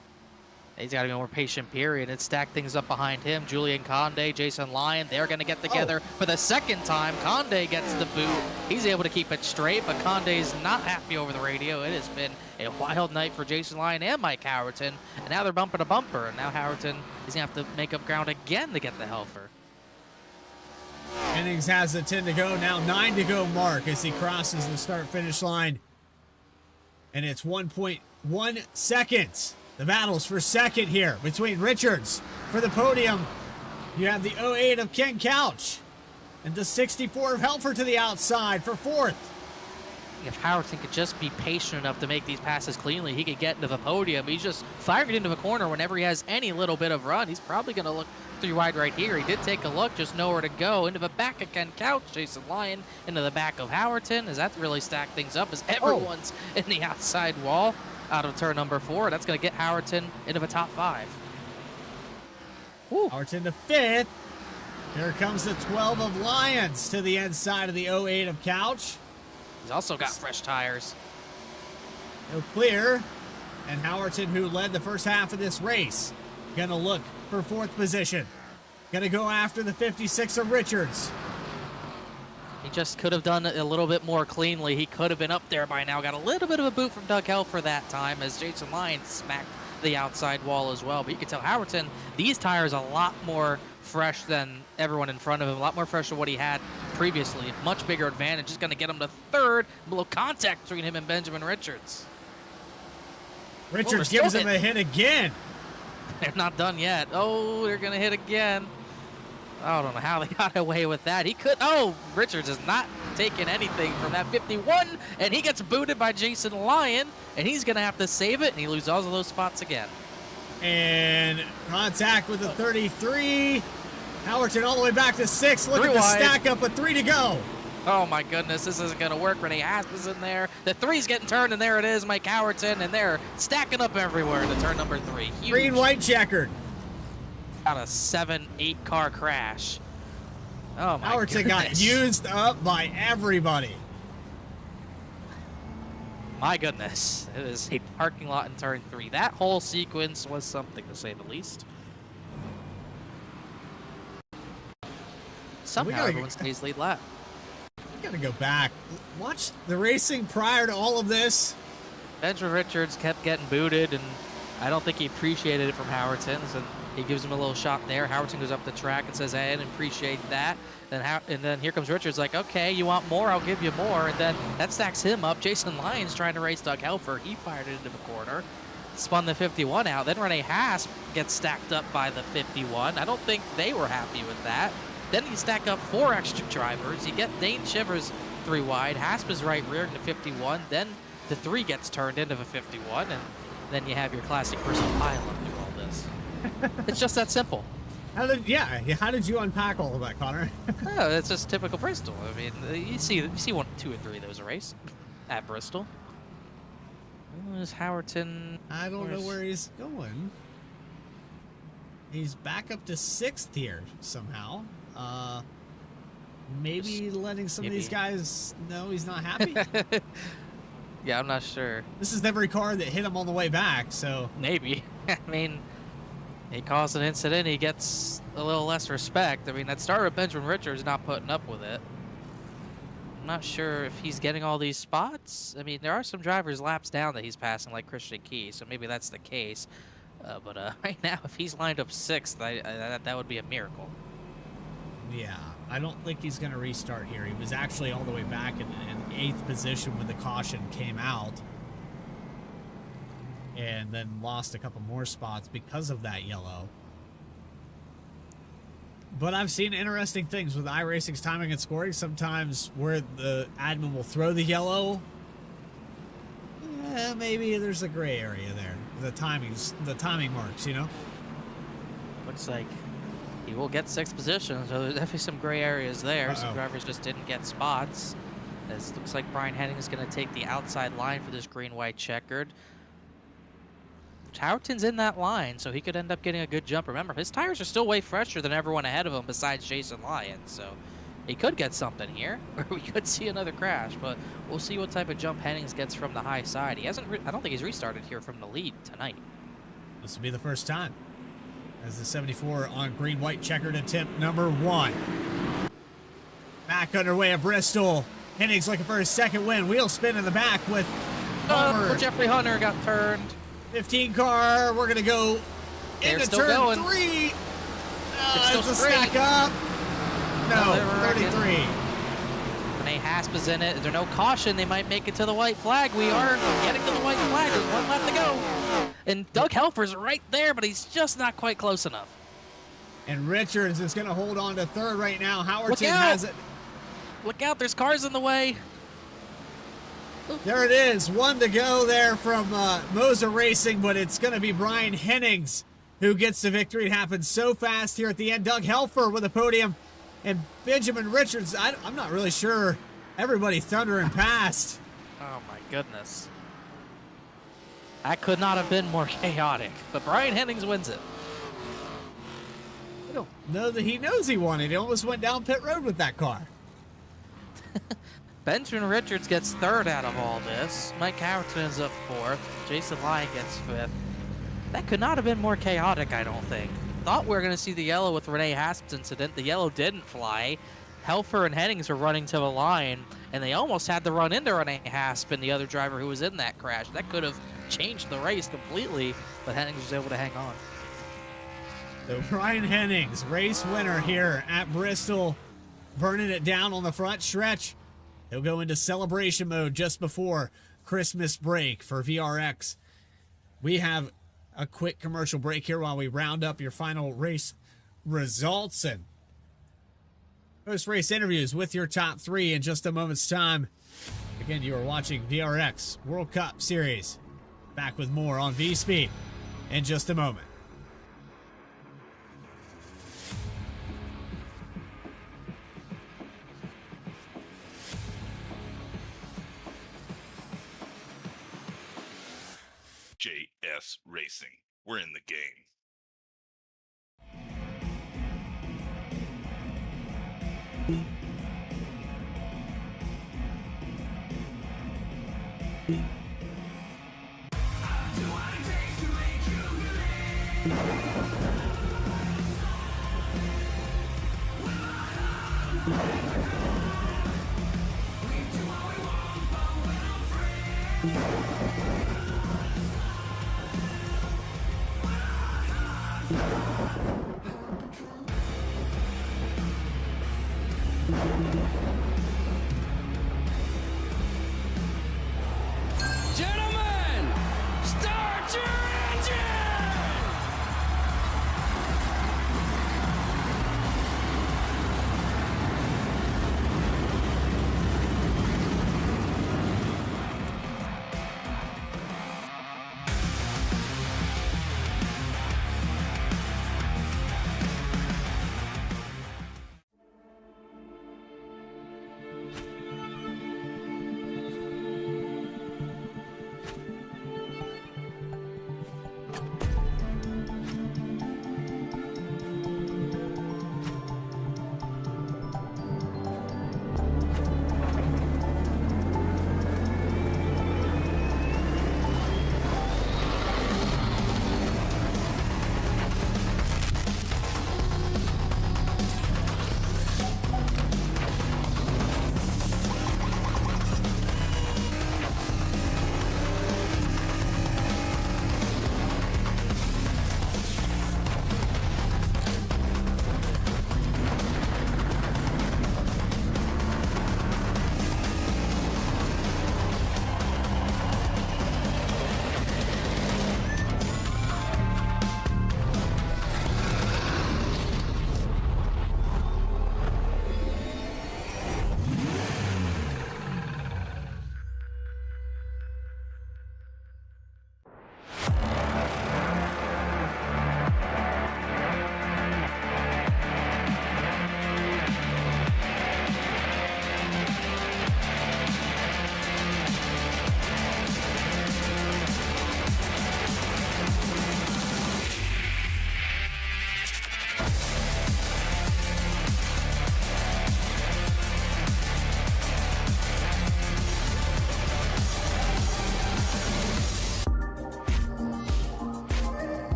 He's got to be more patient, period, and stack things up behind him. Julian Conde, Jason Lyon, they're going to get together for the second time. Conde gets the boot. He's able to keep it straight, but Conde's not happy over the radio. It has been a wild night for Jason Lyon and Mike Howerton, and now they're bumper to bumper, and now Howerton is going to have to make up ground again to get the Helfer. Hennings has a 10 to go, now 9 to go mark as he crosses the start-finish line. And it's 1.1 seconds. The battles for second here between Richards for the podium. You have the 08 of Ken Couch and the 64 of Helfer to the outside for 4th. If Howerton could just be patient enough to make these passes cleanly, he could get into the podium. He's just fired into the corner whenever he has any little bit of run. He's probably going to look three wide right here. He did take a look, just nowhere to go. Into the back again, Couch. Jason Lyon into the back of Howerton. As that really stacked things up as everyone's in the outside wall out of turn number 4. That's going to get Howerton into the top 5. Woo. Howerton to 5th. Here comes the 12 of Lions to the inside of the 08 of Couch. He's also got fresh tires. No clear. And Howerton, who led the first half of this race, gonna look for 4th position. Gonna go after the 56 of Richards. He just could have done it a little bit more cleanly. He could have been up there by now. Got a little bit of a boot from Doug Helfer that time as Jason Lyon smacked the outside wall as well. But you can tell Howerton, these tires a lot more fresh than everyone in front of him. A lot more fresh than what he had previously. Much bigger advantage. Just gonna get him to 3rd. A little contact between him and Benjamin Richards. Richards gives him a hit again. They're not done yet. Oh, they're going to hit again. I don't know how they got away with that. He could. Oh, Richards is not taking anything from that 51, and he gets booted by Jason Lyon, and he's going to have to save it, and he loses all of those spots again. And contact with the 33. Howerton all the way back to 6. Look at the stack up with 3 to go. Oh my goodness, this isn't gonna work. Renee Hasp is in there. The 3's getting turned, and there it is, Mike Howerton, and they're stacking up everywhere to turn number 3. Huge. Green, white, checkered. Out a 7-8 car crash. Oh my goodness. Howerton got used up by everybody. My goodness, it is a parking lot in turn 3. That whole sequence was something to say the least. Somehow everyone stays lead lap. Gotta go back. Watch the racing prior to all of this. Benjamin Richards kept getting booted, and I don't think he appreciated it from Howerton. So he gives him a little shot there. Howerton goes up the track and says, "Hey, I didn't appreciate that." And then here comes Richards, like, "Okay, you want more? I'll give you more." And then that stacks him up. Jason Lyons trying to race Doug Helfer. He fired it into the corner, spun the 51 out. Then Renee Hasp gets stacked up by the 51. I don't think they were happy with that. Then you stack up 4 extra drivers. You get Dane Shivers 3 wide. Hasp is right rear into 51. Then the 3 gets turned into the 51. And then you have your classic Bristol pile up through all this. It's just that simple. How did you unpack all of that, Connor? Oh, it's just typical Bristol. I mean, you see 1, 2, and 3 of those a race at Bristol. Where's Howerton? I don't know where he's going. He's back up to 6th here somehow. Maybe letting some of these guys know he's not happy. Yeah, I'm not sure. This is every car that hit him on the way back, so Maybe. I mean, he caused an incident. He gets a little less respect. I mean, that started with Benjamin Richards not putting up with it. I'm not sure if he's getting all these spots. I mean, there are some drivers laps down that he's passing, like Christian Key, so maybe that's the case. But right now, if he's lined up 6th, that would be a miracle. yeah, I don't think he's going to restart here. He was actually all the way back in 8th position when the caution came out. And then lost a couple more spots because of that yellow. But I've seen interesting things with iRacing's timing and scoring. Sometimes where the admin will throw the yellow, maybe there's a gray area there. The timing marks, you know? Looks like he will get 6th position, so there's definitely some gray areas there. Some drivers just didn't get spots. It looks like Brian Henning is going to take the outside line for this green-white checkered. Howerton's in that line, so he could end up getting a good jump. Remember, his tires are still way fresher than everyone ahead of him besides Jason Lyon, so he could get something here, or we could see another crash, but we'll see what type of jump Hennings gets from the high side. He hasn't, I don't think he's restarted here from the lead tonight. This will be the first time as the 74 on green-white checkered attempt number 1. Back underway at Bristol. Hennings looking for his 2nd win. Wheel spin in the back with Jeffrey Hunter got turned. 15 car. We're going to go into turn 3. It's a stack up. No, 33. Renee Hasp is in it. Is there no caution? They might make it to the white flag. We are getting to the white flag. There's 1 left to go. And Doug Helfer's right there, but he's just not quite close enough. And Richards is going to hold on to 3rd right now. Howerton has it. Look out, there's cars in the way. There it is. 1 to go there from Moser Racing, but it's going to be Brian Hennings who gets the victory. It happened so fast here at the end. Doug Helfer with a podium, and Benjamin Richards. I'm not really sure. Everybody thundering past. Oh my goodness. That could not have been more chaotic, but Brian Hennings wins it. I don't know that he knows he won it. He almost went down pit road with that car. Benjamin Richards gets third out of all this. Mike Howerton is up fourth. Jason Lyon gets fifth. That could not have been more chaotic, I don't think. Thought we were going to see the yellow with Renee Hasp's incident. The yellow didn't fly. Helfer and Hennings are running to the line, and they almost had to run into Renee Hasp and the other driver who was in that crash. That could have changed the race completely, but Hennings was able to hang on. So Brian Hennings, race winner here at Bristol, burning it down on the front stretch. He'll go into celebration mode just before Christmas break for VRX. We have a quick commercial break here while we round up your final race results and post-race interviews with your top three in just a moment's time. Again, you are watching VRX World Cup Series. Back with more on V-Speed in just a moment. JS Racing. We're in the game. Gentlemen, start your engine!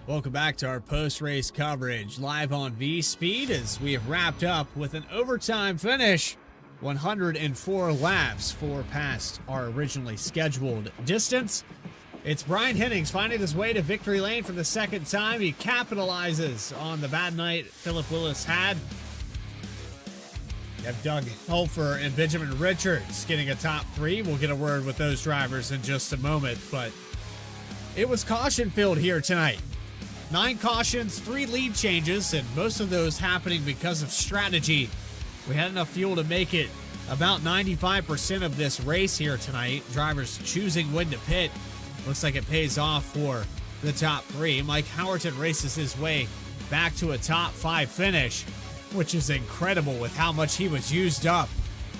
Welcome back to our post-race coverage live on V-Speed as we have wrapped up with an overtime finish. 104 laps, 4 past our originally scheduled distance. It's Brian Hennings finding his way to victory lane for the second time. He capitalizes on the bad night Philip Willis had. You have Doug Helfer and Benjamin Richards getting a top 3. We'll get a word with those drivers in just a moment, but it was caution-filled here tonight. 9 cautions, 3 lead changes, and most of those happening because of strategy. We had enough fuel to make it about 95% of this race here tonight. Drivers choosing when to pit. Looks like it pays off for the top 3. Mike Howerton races his way back to a top 5 finish, which is incredible with how much he was used up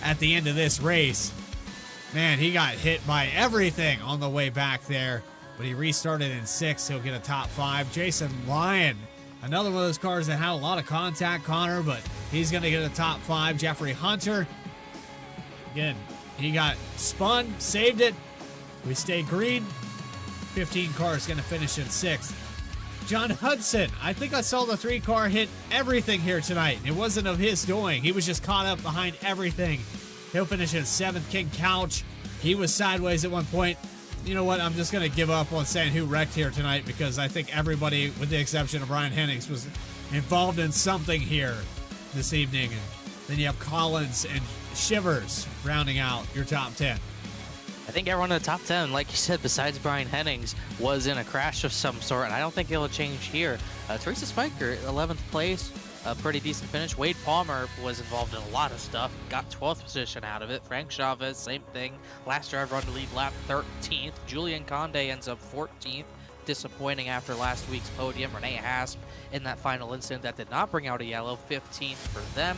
at the end of this race. Man, he got hit by everything on the way back there. But he restarted in 6th. He'll get a top 5. Jason Lyon, another one of those cars that had a lot of contact, Connor, but he's going to get a top 5. Jeffrey Hunter, again, he got spun, saved it. We stayed green. 15 cars going to finish in 6th. John Hudson, I think I saw the 3-car hit everything here tonight. It wasn't of his doing. He was just caught up behind everything. He'll finish in 7th. King Couch, he was sideways at one point. You know what? I'm just going to give up on saying who wrecked here tonight because I think everybody, with the exception of Brian Hennings, was involved in something here this evening. And then you have Collins and Shivers rounding out your top 10. I think everyone in the top 10, like you said, besides Brian Hennings, was in a crash of some sort, and I don't think it'll change here. Teresa Spiker, 11th place, a pretty decent finish. Wade Palmer was involved in a lot of stuff, got 12th position out of it. Frank Chavez, same thing. Last driver on the lead lap, 13th. Julian Conde ends up 14th. Disappointing after last week's podium. Renee Hasp in that final incident that did not bring out a yellow, 15th for them.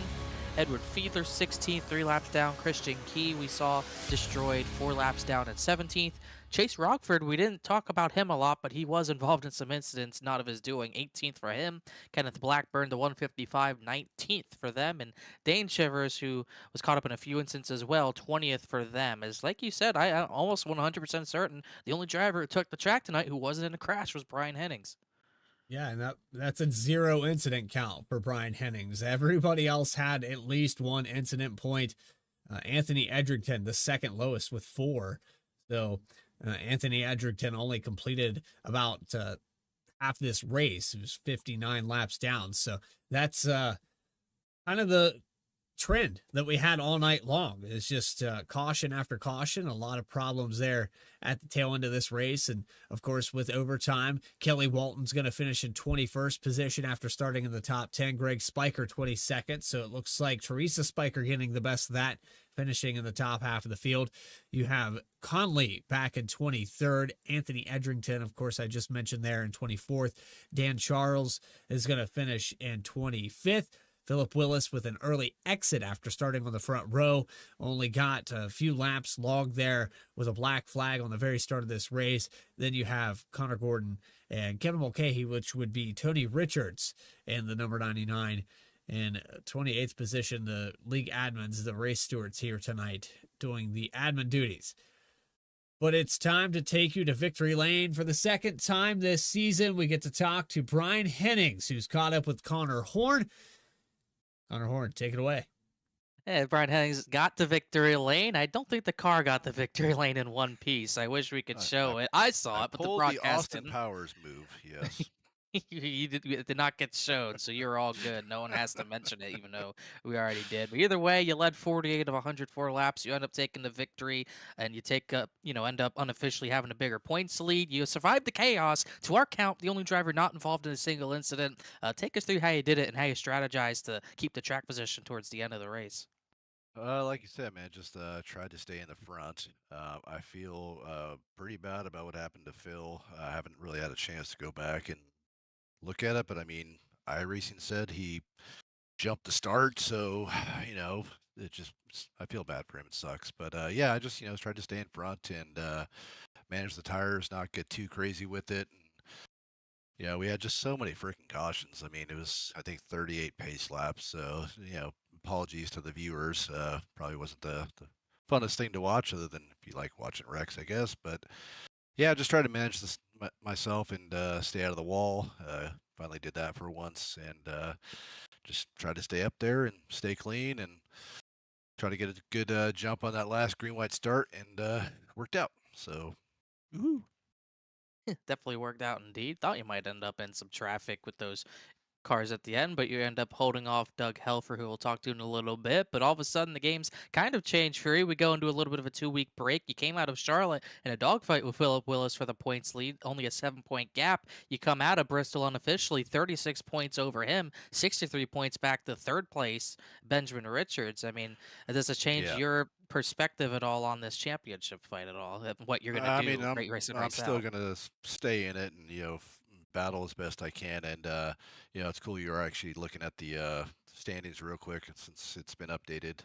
Edward Fiedler, 16th, 3 laps down. Christian Key, we saw destroyed, 4 laps down at 17th. Chase Rockford, we didn't talk about him a lot, but he was involved in some incidents not of his doing. 18th for him. Kenneth Blackburn, the 155, 19th for them. And Dane Shivers, who was caught up in a few incidents as well, 20th for them. As like you said, I'm almost 100% certain the only driver who took the track tonight who wasn't in a crash was Brian Hennings. Yeah, and that's a 0 incident count for Brian Hennings. Everybody else had at least 1 incident point. Anthony Edgerton, the second lowest with 4. So Anthony Edgerton only completed about half this race. It was 59 laps down. So that's kind of the trend that we had all night long. It's just caution after caution, a lot of problems there at the tail end of this race. And of course, with overtime, Kelly Walton's going to finish in 21st position after starting in the top 10. Greg Spiker 22nd. So it looks like Teresa Spiker getting the best of that, finishing in the top half of the field. You have Conley back in 23rd. Anthony Edrington, of course, I just mentioned there, in 24th. Dan Charles is going to finish in 25th. Philip Willis with an early exit after starting on the front row. Only got a few laps logged there with a black flag on the very start of this race. Then you have Connor Gordon and Kevin Mulcahy, which would be Tony Richards in the number 99. In 28th position, the league admins, the race stewards here tonight, doing the admin duties. But it's time to take you to victory lane for the second time this season. We get to talk to Brian Hennings, who's caught up with Connor Horn. Connor Horn, take it away. Yeah, Brian Hennings got the victory lane. I don't think the car got the victory lane in one piece. I wish we could show it. I saw it, but the broadcast the Austin didn't. Powers move, yes. It did not get shown, so you're all good. No one has to mention it, even though we already did. But either way, you led 48 of 104 laps. You end up taking the victory, and you end up unofficially having a bigger points lead. You survived the chaos. To our count, the only driver not involved in a single incident. Take us through how you did it and how you strategized to keep the track position towards the end of the race. Like you said, man, just tried to stay in the front. I feel pretty bad about what happened to Phil. I haven't really had a chance to go back and look at it, but I mean, iRacing said he jumped the start, so it just, I feel bad for him. It sucks, but yeah, I just tried to stay in front and manage the tires, not get too crazy with it. And we had just so many freaking cautions. I mean, it was, I think, 38 pace laps. So apologies to the viewers. Probably wasn't the funnest thing to watch, other than if you like watching wrecks, I guess. But yeah, just try to manage this, myself and stay out of the wall. Finally did that for once, and just try to stay up there and stay clean and try to get a good jump on that last green white start, and worked out. So, woohoo. Definitely worked out indeed. Thought you might end up in some traffic with those cars at the end, but you end up holding off Doug Helfer, who we'll talk to in a little bit. But all of a sudden, the game's kind of changed for you. We go into a little bit of a 2 week break. You came out of Charlotte in a dogfight with Philip Willis for the points lead, only a 7 point gap. You come out of Bristol unofficially, 36 points over him, 63 points back to third place, Benjamin Richards. I mean, does it change Yeah. your perspective at all on this championship fight at all? What you're going to I mean, do, race in, I'm race still out? gonna stay in it and battle as best I can. And it's cool you're actually looking at the standings real quick since it's been updated.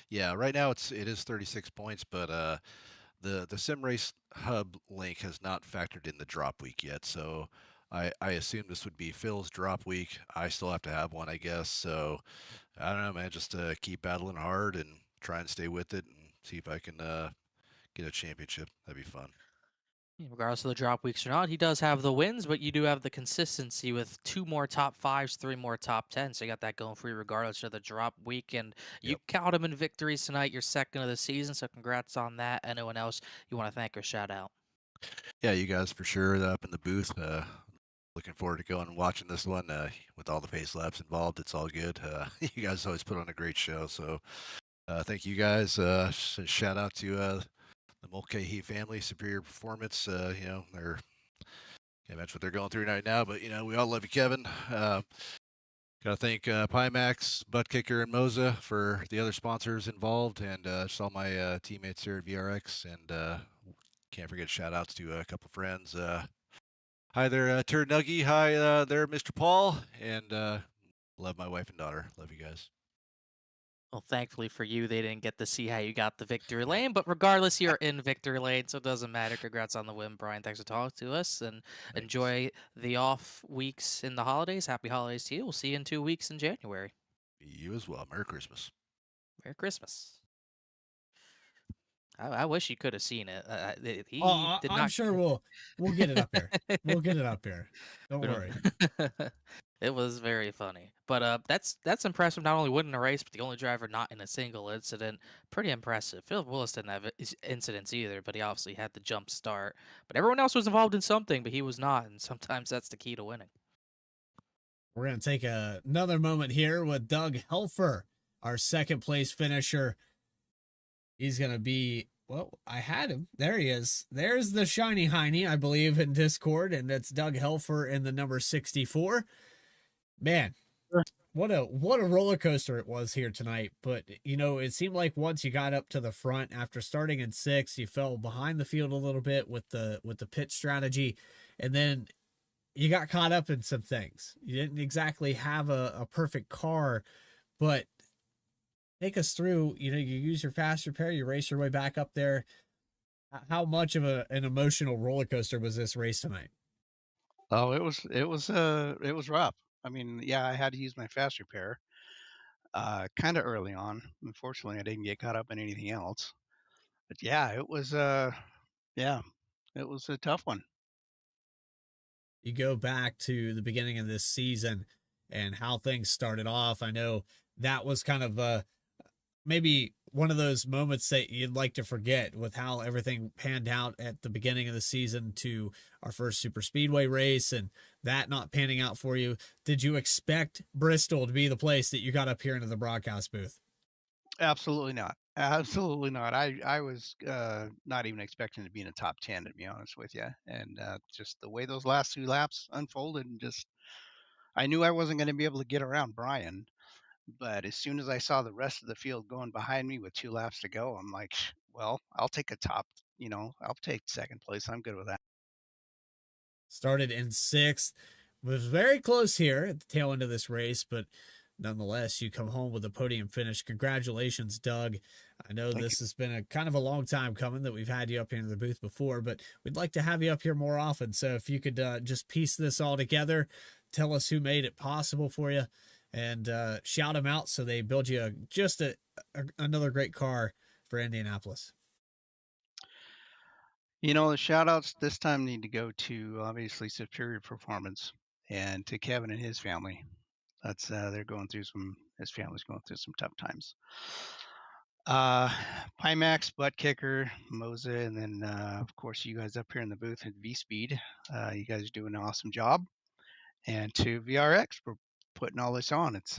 Yeah, right now it is 36 points, but the Sim Race Hub link has not factored in the drop week yet. So I assume this would be Phil's drop week. I still have to have one, I guess. So I don't know, man. Just keep battling hard and try and stay with it and see if I can get a championship. That'd be fun. Yeah, regardless of the drop weeks or not, he does have the wins, but you do have the consistency with 2 more top 5s, 3 more top 10s. So you got that going for you regardless of the drop week. And you Yep. count him in victories tonight, your second of the season. So congrats on that. Anyone else you want to thank or shout out? Yeah, you guys for sure up in the booth. Looking forward to going and watching this one with all the pace laps involved. It's all good. You guys always put on a great show. So thank you guys. Shout out to the Mulcahy family, Superior Performance. Can't imagine what they're going through right now, but we all love you, Kevin. Got to thank Pimax, Buttkicker, and Moza for the other sponsors involved, and just all my teammates here at VRX. And can't forget shout outs to a couple friends. Hi there, Turd Nuggy. Hi there, Mr. Paul. And love my wife and daughter. Love you guys. Well, thankfully for you, they didn't get to see how you got the victory lane. But regardless, you're in victory lane, so it doesn't matter. Congrats on the win, Brian. Thanks for talking to us and Thanks. enjoy the off weeks in the holidays. Happy holidays to you. We'll see you in 2 weeks in January. You as well. Merry Christmas. Merry Christmas. I wish you could have seen it. Oh, He did I'm not. sure we'll get it up here. We'll get it up here. Don't We don't. worry. It was very funny, but that's impressive. Not only winning a race, but the only driver not in a single incident. Pretty impressive. Phil Willis didn't have incidents either, but he obviously had the jump start. But everyone else was involved in something, but he was not, and sometimes that's the key to winning. We're going to take another moment here with Doug Helfer, our second place finisher. He's going to be, well, I had him. There he is. There's the shiny hiney, I believe, in Discord, and that's Doug Helfer in the number 64. Man, what a roller coaster it was here tonight. But it seemed like once you got up to the front after starting in 6th, you fell behind the field a little bit with the pit strategy, and then you got caught up in some things. You didn't exactly have a perfect car, but take us through. You use your fast repair, you race your way back up there. How much of an emotional roller coaster was this race tonight? Oh, it was rough. I mean, yeah, I had to use my fast repair kind of early on. Unfortunately, I didn't get caught up in anything else. But yeah, yeah, it was a tough one. You go back to the beginning of this season and how things started off. I know that was kind of maybe one of those moments that you'd like to forget with how everything panned out at the beginning of the season to our first super speedway race and that not panning out for you. Did you expect Bristol to be the place that you got up here into the broadcast booth? Absolutely not. Absolutely not. I was not even expecting to be in the top 10, to be honest with you. And just the way those last 2 laps unfolded, and just I knew I wasn't going to be able to get around Brian. But as soon as I saw the rest of the field going behind me with 2 laps to go, I'm like, well, I'll take I'll take second place. I'm good with that. Started in 6th, was very close here at the tail end of this race, but nonetheless, you come home with a podium finish. Congratulations, Doug. I know Thank you. this has been a kind of a long time coming that we've had you up here in the booth before, but we'd like to have you up here more often. So if you could just piece this all together, tell us who made it possible for you, and shout them out so they build you another great car for Indianapolis. You know, the shout outs this time need to go to obviously Superior Performance and to Kevin and his family. That's they're going through some his family's going through some tough times. Uh Pimax, Butt Kicker, Moza, and then of course you guys up here in the booth at V Speed. You guys are doing an awesome job. And to VRX for putting all this on. It's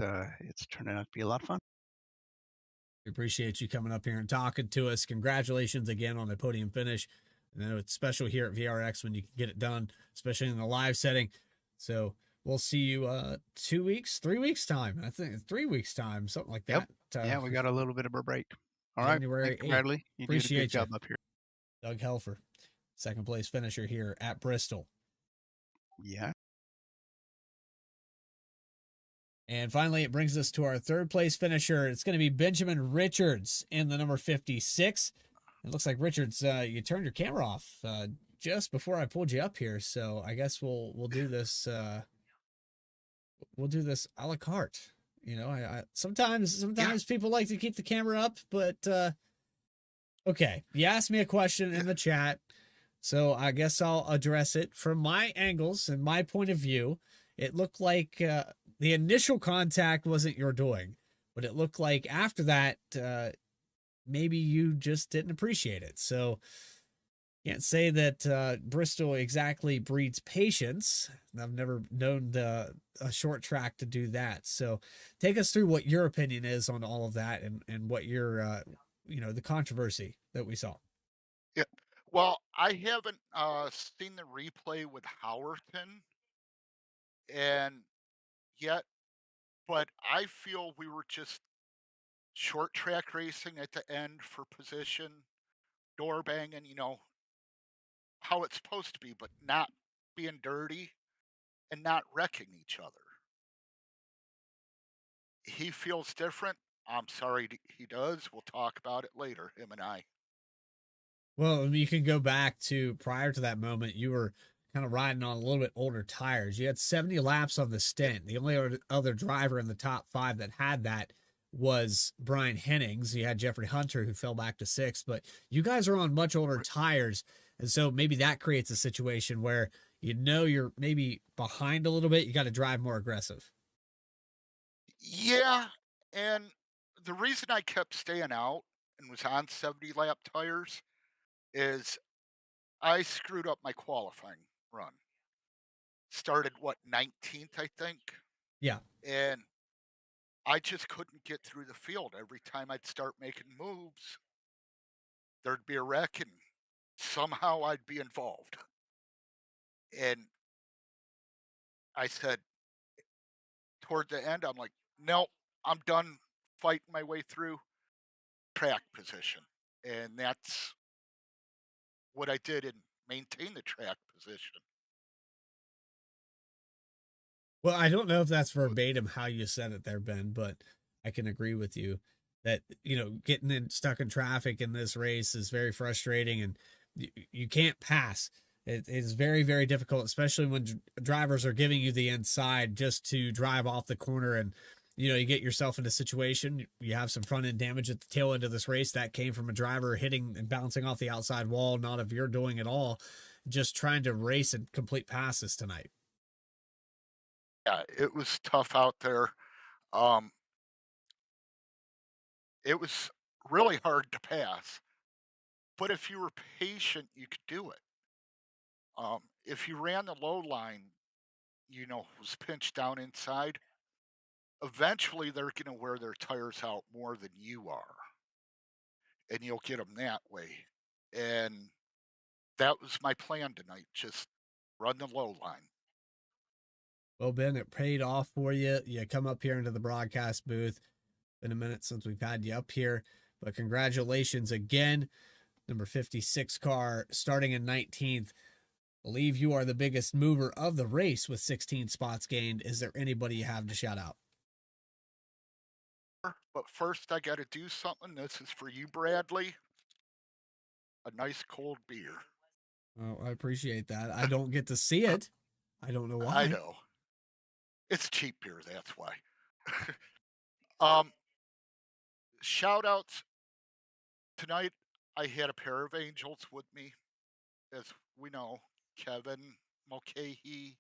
turning out to be a lot of fun. We appreciate you coming up here and talking to us. Congratulations again on the podium finish. I know it's special here at VRX when you can get it done, especially in the live setting. So we'll see you 2 weeks, 3 weeks time. I think 3 weeks time, something like Yep. that. Yeah, we got a little bit of a break. All right. January Thank you, 8th. Bradley. You did a Appreciate good job up here. Doug Helfer, second place finisher here at Bristol. Yeah. And finally, it brings us to our third place finisher. It's going to be Benjamin Richards in the number 56. It looks like Richards, you turned your camera off just before I pulled you up here. So I guess we'll do this. We'll do this a la carte. You know, I sometimes people like to keep the camera up, but okay. You asked me a question in the chat, so I guess I'll address it from my angles and my point of view. It looked like the initial contact wasn't your doing, but it looked like after that, maybe you just didn't appreciate it. So can't say that Bristol exactly breeds patience. I've never known a short track to do that. So take us through what your opinion is on all of that and what your, the controversy that we saw. Yeah. Well, I haven't seen the replay with Howerton and yet, but I feel we were just short track racing at the end for position, door banging, how it's supposed to be, but not being dirty and not wrecking each other. He feels different. I'm sorry he does. We'll talk about it later, him and I. Well, I mean, you can go back to prior to that moment, you were kind of riding on a little bit older tires. You had 70 laps on the stint. The only other driver in the top 5 that had that was Brian Hennings. You had Jeffrey Hunter, who fell back to 6th, but you guys are on much older tires. And so maybe that creates a situation where you're maybe behind a little bit. You got to drive more aggressive. Yeah, and the reason I kept staying out and was on 70 lap tires is I screwed up my qualifying run. Started 19th, I think. Yeah. And I just couldn't get through the field. Every time I'd start making moves, there'd be a wreck and somehow I'd be involved. And I said toward the end, I'm like, nope, I'm done fighting my way through track position. And that's what I did and maintain the track position. Well, I don't know if that's verbatim how you said it there, Ben, but I can agree with you that, getting stuck in traffic in this race is very frustrating and you can't pass. It is very, very difficult, especially when drivers are giving you the inside just to drive off the corner. And, you get yourself in a situation, you have some front end damage at the tail end of this race that came from a driver hitting and bouncing off the outside wall, not of your doing at all, just trying to race and complete passes tonight. Yeah, it was tough out there. It was really hard to pass, but if you were patient, you could do it. If you ran the low line, was pinched down inside, eventually they're going to wear their tires out more than you are, and you'll get them that way. And that was my plan tonight, just run the low line. Well, Ben, it paid off for you. You come up here into the broadcast booth. Been a minute since we've had you up here, but congratulations again. Number 56 car starting in 19th. Believe you are the biggest mover of the race with 16 spots gained. Is there anybody you have to shout out? But first, I got to do something. This is for you, Bradley. A nice cold beer. Oh, I appreciate that. I don't get to see it. I don't know why. I know. It's cheap beer, that's why. Shout outs tonight. I had a pair of angels with me. as we know, Kevin Mulcahy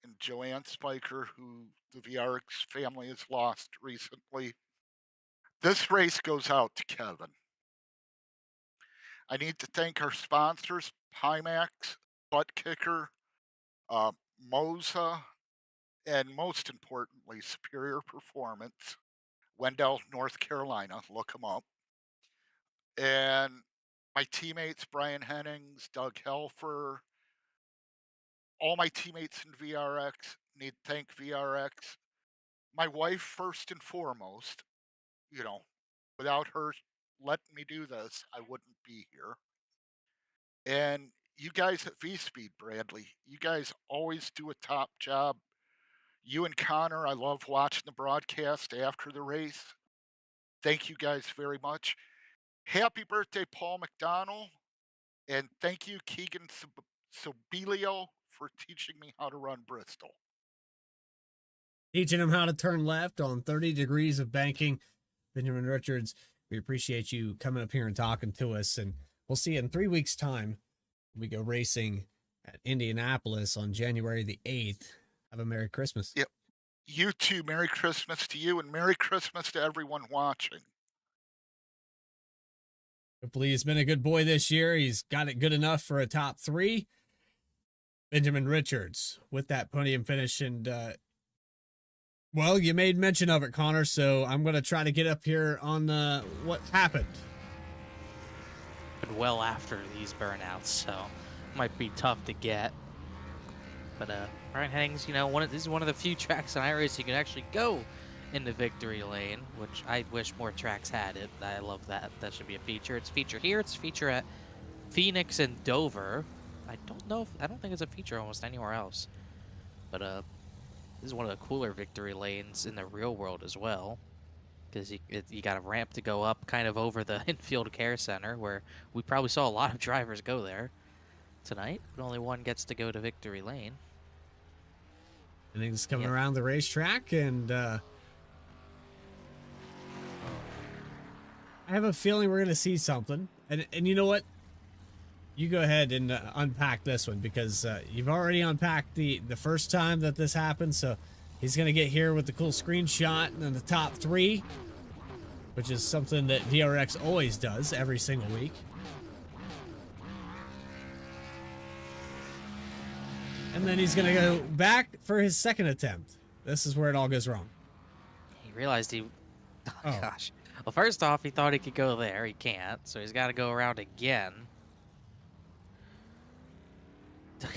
and Joanne Spiker, who the VRX family has lost recently. This race goes out to Kevin. I need to thank our sponsors, Pimax, Butt Kicker, Moza, and most importantly, Superior Performance, Wendell, North Carolina. Look them up. And my teammates, Brian Hennings, Doug Helfer, all my teammates in VRX need to thank VRX. My wife, first and foremost, you know, without her letting me do this, I wouldn't be here. And you guys at V Speed, Bradley, you guys always do a top job. You and Connor, I love watching the broadcast after the race. Thank you guys very much. Happy birthday, Paul McDonald. And thank you, Keegan Sobilio, for teaching me how to run Bristol. Teaching him how to turn left on 30 degrees of banking. Benjamin Richards, we appreciate you coming up here and talking to us. And we'll see you in 3 weeks' time. We go racing at Indianapolis on January the 8th. Have a Merry Christmas. Yep. You too. Merry Christmas to you, and Merry Christmas to everyone watching. Hopefully he's been a good boy this year. He's got it good enough for a top 3. Benjamin Richards with that podium finish. And, well, you made mention of it, Connor, so I'm going to try to get up here on what happened. But well after these burnouts, so might be tough to get. But Brian Hennings, you know, this is one of the few tracks in iRacing you can actually go in the victory lane, which I wish more tracks had it. I love that. That should be a feature. It's a feature here. It's a feature at Phoenix and Dover. I don't think it's a feature almost anywhere else. But this is one of the cooler victory lanes in the real world as well, because you got a ramp to go up kind of over the infield care center, where we probably saw a lot of drivers go there tonight, but only one gets to go to victory lane. And he's coming around the racetrack, and I have a feeling we're going to see something. And you know what? You go ahead and unpack this one, because you've already unpacked the first time that this happened. So he's going to get here with the cool screenshot and then the top 3, which is something that VRX always does every single week. And then he's going to go back for his second attempt. This is where it all goes wrong. He realized oh gosh. Well, first off, he thought he could go there. He can't, so he's got to go around again.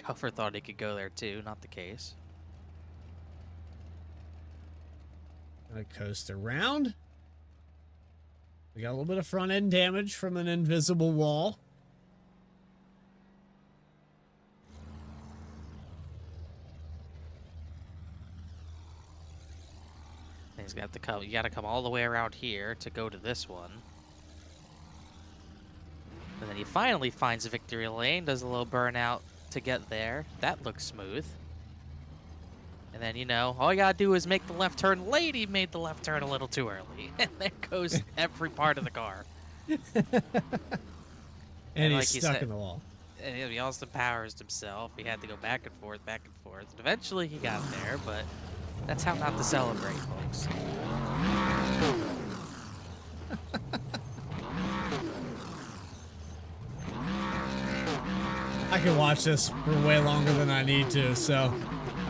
Hofer thought he could go there too, not the case. Gonna coast around. We got a little bit of front end damage from an invisible wall. He's got to come. You got to come all the way around here to go to this one. And then he finally finds a victory lane, does a little burnout to get there. That looks smooth. And then, you know, all you gotta do is make the left turn late. He made the left turn a little too early. And there goes every part of the car. and like he's stuck in the wall. And he Austin Powers himself. He had to go back and forth, back and forth. And eventually he got there, but that's how not to celebrate, folks. I can watch this for way longer than I need to, so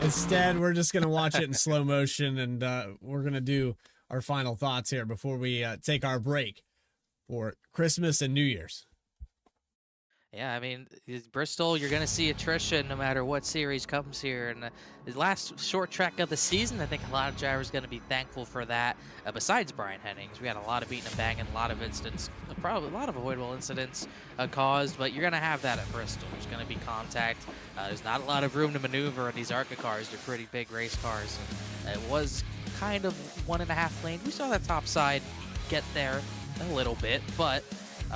instead we're just going to watch it in slow motion, and we're going to do our final thoughts here before we take our break for Christmas and New Year's. Yeah, I mean, Bristol, you're going to see attrition no matter what series comes here. And the last short track of the season, I think a lot of drivers are going to be thankful for that. Besides Brian Hennings, we had a lot of beating and banging, a lot of incidents, probably a lot of avoidable incidents caused, but you're going to have that at Bristol. There's going to be contact. There's not a lot of room to maneuver in these ARCA cars. They're pretty big race cars. And it was kind of 1.5 lane. We saw that top side get there a little bit, but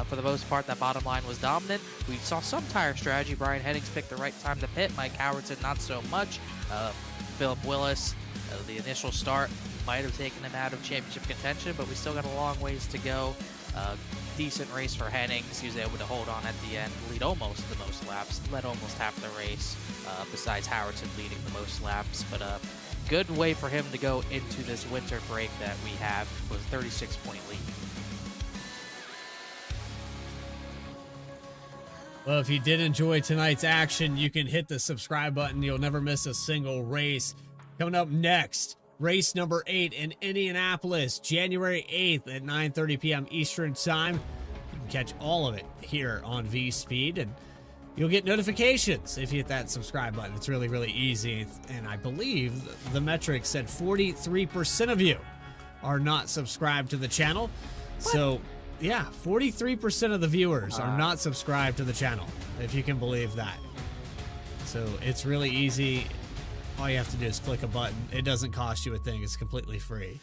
for the most part, that bottom line was dominant. We saw some tire strategy. Brian Hennings picked the right time to pit. Mike Howardson, not so much. Philip Willis, the initial start might have taken him out of championship contention, but we still got a long ways to go. Decent race for Hennings. He was able to hold on at the end, lead almost the most laps, led almost half the race, besides Howardson leading the most laps. But good way for him to go into this winter break that we have was a 36-point lead. Well, if you did enjoy tonight's action, you can hit the subscribe button. You'll never miss a single race. Coming up next, race number 8 in Indianapolis, January 8th at 9:30 p.m. Eastern Time. You can catch all of it here on V-Speed, and you'll get notifications if you hit that subscribe button. It's really, really easy, and I believe the metric said 43% of you are not subscribed to the channel. So, yeah, 43% of the viewers are not subscribed to the channel, if you can believe that. So it's really easy. All you have to do is click a button. It doesn't cost you a thing. It's completely free.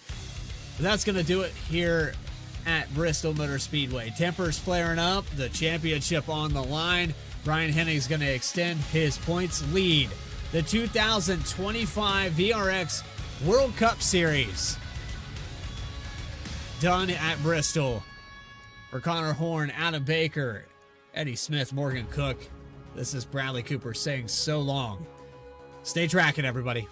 But that's going to do it here at Bristol Motor Speedway. Tempers flaring up. The championship on the line. Brian Henning's going to extend his points lead. The 2025 VRX World Cup Series done at Bristol. For Connor Horn, Adam Baker, Eddie Smith, Morgan Cook, this is Bradley Cooper saying so long. Stay tracking, everybody.